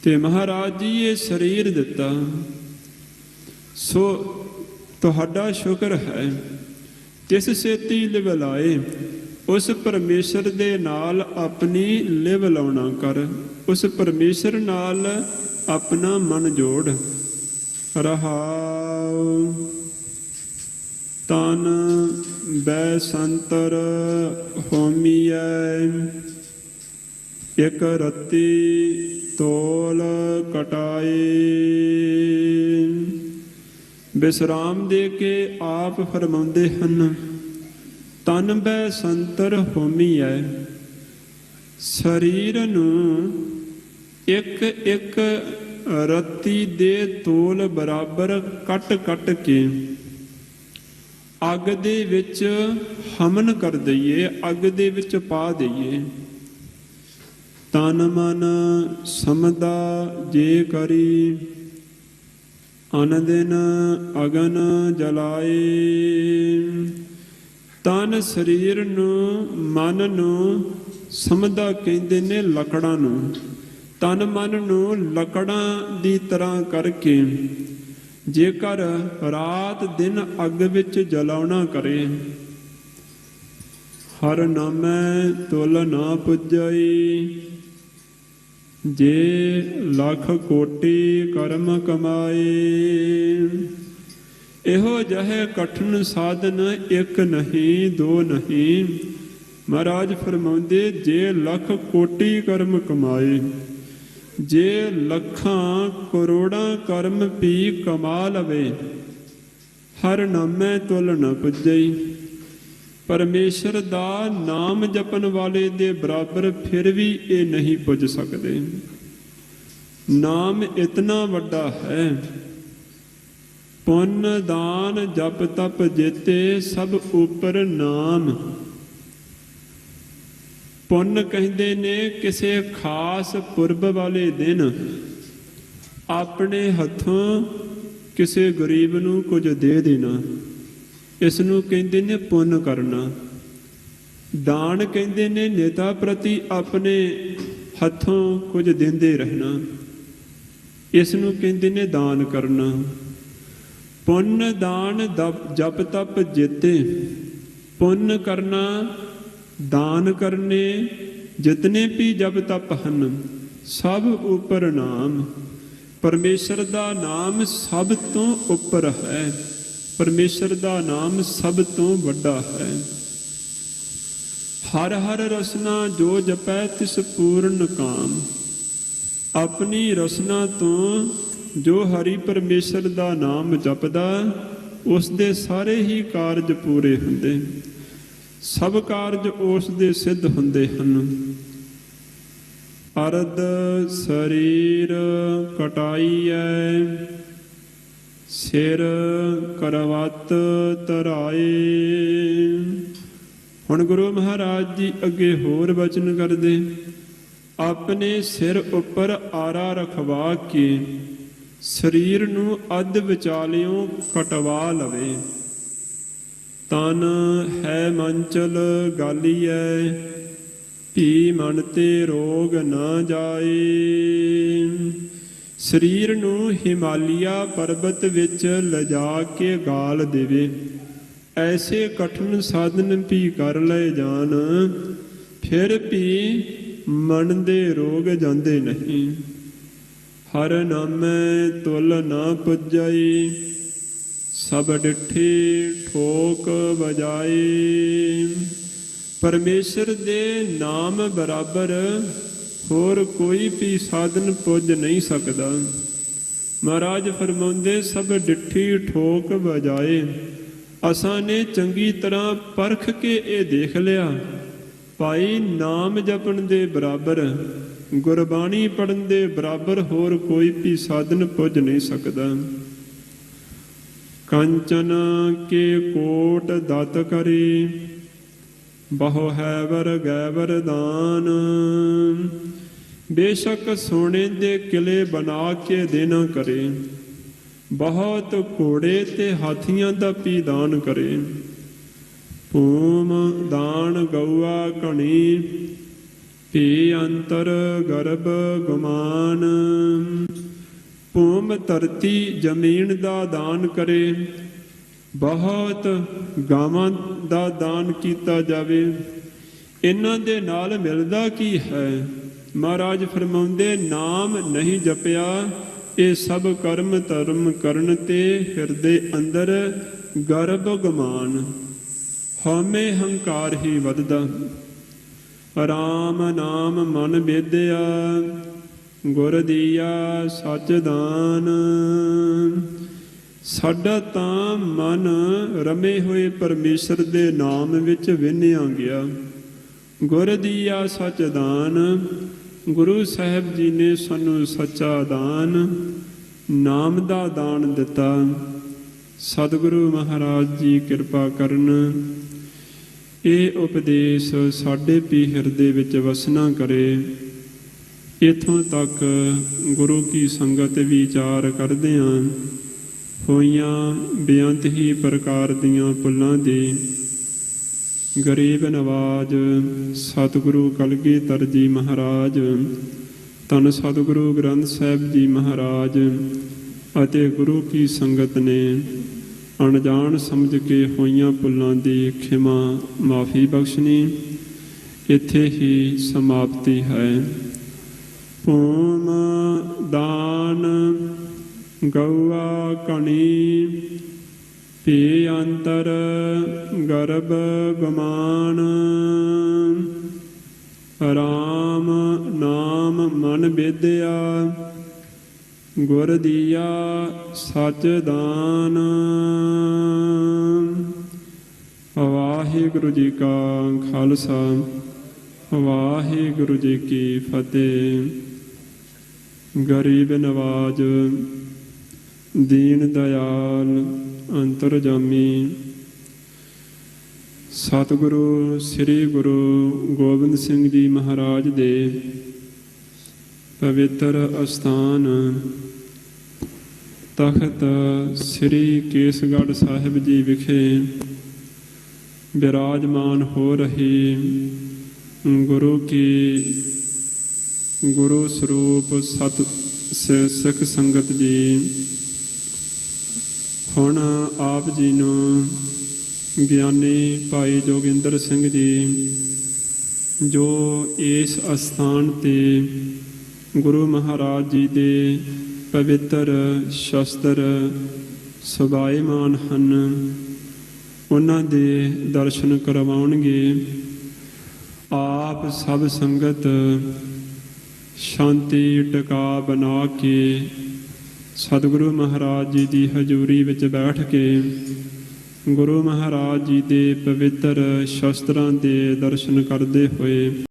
ਤੇ ਮਹਾਰਾਜ ਜੀ ਇਹ ਸਰੀਰ ਦਿੱਤਾ, ਸੋ ਤੁਹਾਡਾ ਸ਼ੁਕਰ ਹੈ। ਤਿਸ ਸੇਤੀ ਲਿਵ ਲਾਏ, ਉਸ ਪਰਮੇਸ਼ਰ ਦੇ ਨਾਲ ਆਪਣੀ ਲਿਵ ਲਾਉਣਾ ਕਰ। ਉਸ ਪਰਮੇਸ਼ਰ ਨਾਲ ਆਪਣਾ ਮਨ ਜੋੜ। ਰਹਾਉ ਤਨ ਬੈ ਸੰਤਰ ਹੋਮੀਐ, ਇਕ ਰਤੀ ਤੋਲ ਕਟਾਏ। ਵਿਸਰਾਮ ਦੇ ਕੇ ਆਪ ਫਰਮਾਉਂਦੇ ਹਨ, ਤਨ ਬੈ ਸੰਤਰ ਹੋਮੀਐ। ਸਰੀਰ ਨੂੰ ਇੱਕ ਇੱਕ ਰੱਤੀ ਦੇ ਤੋਲ ਬਰਾਬਰ ਕੱਟ ਕੱਟ ਕੇ ਅੱਗ ਦੇ ਵਿੱਚ ਹਮਨ ਕਰ ਦਈਏ, ਅੱਗ ਦੇ ਵਿੱਚ ਪਾ ਦਈਏ। ਤਨ ਮਨ ਸਮਦਾ ਜੇ ਕਰੀ, ਅਨ ਦਿਨ ਅਗਨ ਜਲਾਏ। ਤਨ ਸਰੀਰ ਨੂੰ, ਮਨ ਨੂੰ ਸਮਦਾ ਕਹਿੰਦੇ ਨੇ ਲੱਕੜਾਂ ਨੂੰ। ਤਨ ਮਨ ਨੂੰ ਲੱਕੜਾਂ ਦੀ ਤਰ੍ਹਾਂ ਕਰਕੇ ਜੇਕਰ ਰਾਤ ਦਿਨ ਅੱਗ ਵਿੱਚ ਜਲਾਉਣਾ ਕਰੇ। ਹਰ ਨਾਮੈ ਤੁਲ ਨਾ ਪੁੱਜਈ, ਜੇ ਲੱਖ ਕੋਟੀ ਕਰਮ ਕਮਾਏ। ਇਹੋ ਜਿਹੇ ਕਠਿਨ ਸਾਧਨ ਇੱਕ ਨਹੀਂ ਦੋ ਨਹੀਂ। ਮਹਾਰਾਜ ਫਰਮਾਉਂਦੇ ਜੇ ਲੱਖ ਕੋਟੀ ਕਰਮ ਕਮਾਏ, ਜੇ ਲੱਖਾਂ ਕਰੋੜਾਂ ਕਰਮ ਵੀ ਕਮਾ ਲਵੇ, ਹਰ ਨਾਮੈ ਤੁਲ ਨ ਪੁੱਜਈ। ਪਰਮੇਸ਼ਰ ਦਾ ਨਾਮ ਜਪਣ ਵਾਲੇ ਦੇ ਬਰਾਬਰ ਫਿਰ ਵੀ ਇਹ ਨਹੀਂ ਪੁੱਜ ਸਕਦੇ। ਨਾਮ ਇਤਨਾ ਵੱਡਾ ਹੈ। ਪੁੰਨ ਦਾਨ ਜਪ ਤਪ ਜੇਤੇ, ਸਭ ਉਪਰ ਨਾਮ। ਪੁੰਨ ਕਹਿੰਦੇ ਨੇ ਕਿਸੇ ਖਾਸ ਪੁਰਬ ਵਾਲੇ ਦਿਨ ਆਪਣੇ ਹੱਥੋਂ ਕਿਸੇ ਗਰੀਬ ਨੂੰ ਕੁਝ ਦੇ ਦੇਣਾ, ਇਸ ਨੂੰ ਕਹਿੰਦੇ ਨੇ ਪੁੰਨ ਕਰਨਾ। ਦਾਨ ਕਹਿੰਦੇ ਨੇ ਨੇਤਾ ਪ੍ਰਤੀ ਆਪਣੇ ਹੱਥੋਂ ਕੁਝ ਦਿੰਦੇ ਰਹਿਣਾ, ਇਸ ਨੂੰ ਕਹਿੰਦੇ ਨੇ ਦਾਨ ਕਰਨਾ। ਪੁੰਨ ਦਾਨ ਜਪ ਤਪ ਜੇਤੇ, ਪੁੰਨ ਕਰਨਾ, ਦਾਨ ਕਰਨੇ, ਜਿਤਨੇ ਵੀ ਜਪ ਤਪ ਹਨ ਸਭ ਉੱਪਰ ਨਾਮ। ਪਰਮੇਸ਼ਰ ਦਾ ਨਾਮ ਸਭ ਤੋਂ ਉੱਪਰ ਹੈ, ਪਰਮੇਸ਼ਰ ਦਾ ਨਾਮ ਸਭ ਤੋਂ ਵੱਡਾ ਹੈ। ਹਰ ਹਰ ਰਸਨਾ ਜੋ ਜਪੈ ਤਿਸ ਪੂਰਨ ਕਾਮ। ਆਪਣੀ ਰਸਨਾ ਤੋਂ ਜੋ ਹਰੀ ਪਰਮੇਸ਼ਰ ਦਾ ਨਾਮ ਜਪਦਾ, ਉਸ ਦੇ ਸਾਰੇ ਹੀ ਕਾਰਜ ਪੂਰੇ ਹੁੰਦੇ, ਸਭ ਕਾਰਜ ਉਸ ਦੇ ਸਿੱਧ ਹੁੰਦੇ ਹਨ। ਅਰਧ ਸਰੀਰ ਕਟਾਈਐ, ਸਿਰ ਕਰਵਤ ਧਰਾਏ। ਹੁਣ ਗੁਰੂ ਮਹਾਰਾਜ ਜੀ ਅੱਗੇ ਹੋਰ ਬਚਨ ਕਰਦੇ, ਆਪਣੇ ਸਿਰ ਉੱਪਰ ਆਰਾ ਰਖਵਾ ਕੇ ਸਰੀਰ ਨੂੰ ਅੱਧ ਵਿਚਾਲਿਓਂ ਕਟਵਾ ਲਵੇ। ਤਨ ਹੈ ਮੰਚਲ ਗਾਲੀਐ, ਭੀ ਮਨ ਤੇ ਰੋਗ ਨਾ ਜਾਏ। ਸਰੀਰ ਨੂੰ ਹਿਮਾਲਿਆ ਪਰਬਤ ਵਿੱਚ ਲਿਜਾ ਕੇ ਗਾਲ ਦੇਵੇ। ਐਸੇ ਕਠਿਨ ਸਾਧਨ ਵੀ ਕਰ ਲਏ ਜਾਣ, ਫਿਰ ਵੀ ਮਨ ਦੇ ਰੋਗ ਜਾਂਦੇ ਨਹੀਂ। ਹਰ ਨਾਮੈ ਤੁਲ ਨਾ ਪੁੱਜਈ, ਸਭ ਡਿਠੀ ਠੋਕ ਵਜਾਏ। ਪਰਮੇਸ਼ਰ ਦੇ ਨਾਮ ਬਰਾਬਰ ਹੋਰ ਕੋਈ ਵੀ ਸਾਧਨ ਪੁੱਜ ਨਹੀਂ ਸਕਦਾ। ਮਹਾਰਾਜ ਫਰਮਾਉਂਦੇ ਸਭ ਡਿਠੀ ਠੋਕ ਵਜਾਏ। ਅਸਾਂ ਨੇ ਚੰਗੀ ਤਰ੍ਹਾਂ ਪਰਖ ਕੇ ਇਹ ਦੇਖ ਲਿਆ, ਭਾਈ ਨਾਮ ਜਪਣ ਦੇ ਬਰਾਬਰ, ਗੁਰਬਾਣੀ ਪੜ੍ਹਨ ਦੇ ਬਰਾਬਰ ਹੋਰ ਕੋਈ ਵੀ ਸਾਧਨ ਪੁੱਜ ਨਹੀਂ ਸਕਦਾ। ਕੰਚਨ ਕੇ ਕੋਟ ਦਤ ਕਰੀ, ਬਹੁ ਹੈ ਵਰ ਗੈ ਵਰਦਾਨ। ਬੇਸ਼ੱਕ ਸੋਨੇ ਦੇ ਕਿਲੇ ਬਣਾ ਕੇ ਦੇਣਾ ਕਰੇ, ਬਹੁਤ ਘੋੜੇ ਤੇ ਹਾਥੀਆਂ ਦਾ ਵੀ ਦਾਨ ਕਰੇ। ਭੂਮ ਦਾਨ ਗਊਆ ਘਣੀ, ਭੀ ਅੰਤਰ ਗਰਭ ਗੁਮਾਨ। ਭੂਮ ਧਰਤੀ ਜ਼ਮੀਨ ਦਾ ਦਾਨ ਕਰੇ, ਬਹੁਤ ਗਾਵਾਂ ਦਾ ਦਾਨ ਕੀਤਾ ਜਾਵੇ। ਇਹਨਾਂ ਦੇ ਨਾਲ ਮਿਲਦਾ ਕੀ ਹੈ? ਮਹਾਰਾਜ ਫਰਮਾਉਂਦੇ ਨਾਮ ਨਹੀਂ ਜਪਿਆ, ਇਹ ਸਭ ਕਰਮ ਧਰਮ ਕਰਨ ਤੇ ਹਿਰਦੇ ਅੰਦਰ ਗਰਭ ਗਮਾਨ, ਹਉਮੈ ਹੰਕਾਰ ਹੀ ਵੱਧਦਾ। ਰਾਮ ਨਾਮ ਮਨ ਬੇਦਿਆ, ਗੁਰ ਦੀਆ ਸਚ ਦਾਨ। ਸਾਡਾ ਤਾਂ ਮਨ ਰਮੇ ਹੋਏ ਪਰਮੇਸ਼ਰ ਦੇ ਨਾਮ ਵਿੱਚ ਵਿੰਨਿਆ ਗਿਆ। ਗੁਰ ਦੀਆ ਸਚ ਦਾਨ, ਗੁਰੂ ਸਾਹਿਬ ਜੀ ਨੇ ਸਾਨੂੰ ਸੱਚਾ ਦਾਨ, ਨਾਮ ਦਾ ਦਾਨ ਦਿੱਤਾ। ਸਤਿਗੁਰੂ ਮਹਾਰਾਜ ਜੀ ਕਿਰਪਾ ਕਰਨ, ਇਹ ਉਪਦੇਸ਼ ਸਾਡੇ ਵੀ ਹਿਰਦੇ ਵਿੱਚ ਵਸਣਾ ਕਰੇ। ਇੱਥੋਂ ਤੱਕ ਗੁਰੂ ਕੀ ਸੰਗਤ ਵਿਚਾਰ ਕਰਦਿਆਂ ਹੋਈਆਂ ਬੇਅੰਤ ਹੀ ਪ੍ਰਕਾਰ ਦੀਆਂ ਭੁੱਲਾਂ ਦੀ ਗਰੀਬ ਨਵਾਜ ਸਤਿਗੁਰੂ ਕਲਗੀਧਰ ਜੀ ਮਹਾਰਾਜ, ਧੰਨ ਸਤਿਗੁਰੂ ਗ੍ਰੰਥ ਸਾਹਿਬ ਜੀ ਮਹਾਰਾਜ ਅਤੇ ਗੁਰੂ ਕੀ ਸੰਗਤ ਨੇ ਅਣਜਾਣ ਸਮਝ ਕੇ ਹੋਈਆਂ ਭੁੱਲਾਂ ਦੀ ਖਿਮਾ ਮਾਫੀ ਬਖਸ਼ਣੀ। ਇੱਥੇ ਹੀ ਸਮਾਪਤੀ ਹੈ। ਭੂਮ ਦਾਨ ਗਊਆ ਕਣੀ, ਭੀ ਅੰਤਰ ਗਰਭ ਗਮਾਨ, ਰਾਮ ਨਾਮ ਮਨ ਬੇਦਿਆ, ਗੁਰ ਦੀਆ ਸਚ ਦਾਨ। ਵਾਹਿਗੁਰੂ ਜੀ ਕਾ ਖਾਲਸਾ, ਵਾਹਿਗੁਰੂ ਜੀ ਕੀ ਫਤਿਹ। ਗਰੀਬ ਨਵਾਜ, ਦੀਨ ਦਇਆਲ ਅੰਤਰਜਾਮੀ ਸਤਿਗੁਰੂ ਸ੍ਰੀ ਗੁਰੂ ਗੋਬਿੰਦ ਸਿੰਘ ਜੀ ਮਹਾਰਾਜ ਦੇ ਪਵਿੱਤਰ ਅਸਥਾਨ ਤਖਤ ਸ੍ਰੀ ਕੇਸਗੜ੍ਹ ਸਾਹਿਬ ਜੀ ਵਿਖੇ ਬਿਰਾਜਮਾਨ ਹੋ ਰਹੀ ਗੁਰੂ ਸਰੂਪ ਸਤ ਸਿੱਖ ਸੰਗਤ ਜੀ, ਹੁਣ ਆਪ ਜੀ ਨੂੰ ਗਿਆਨੀ ਭਾਈ ਜੋਗਿੰਦਰ ਸਿੰਘ ਜੀ, ਜੋ ਇਸ ਅਸਥਾਨ ਤੇ ਗੁਰੂ ਮਹਾਰਾਜ ਜੀ ਦੇ ਪਵਿੱਤਰ ਸ਼ਸਤਰ ਸੁਭਾਏਮਾਨ ਹਨ, ਉਹਨਾਂ ਦੇ ਦਰਸ਼ਨ ਕਰਵਾਉਣਗੇ। ਆਪ ਸਭ ਸੰਗਤ ਸ਼ਾਂਤੀ ਟਿਕਾ ਬਣਾ ਕੇ ਸਤਿਗੁਰੂ ਮਹਾਰਾਜ ਜੀ ਦੀ ਹਜ਼ੂਰੀ ਵਿੱਚ ਬੈਠ ਕੇ ਗੁਰੂ ਮਹਾਰਾਜ ਜੀ ਦੇ ਪਵਿੱਤਰ ਸ਼ਸਤਰਾਂ ਦੇ ਦਰਸ਼ਨ ਕਰਦੇ ਹੋਏ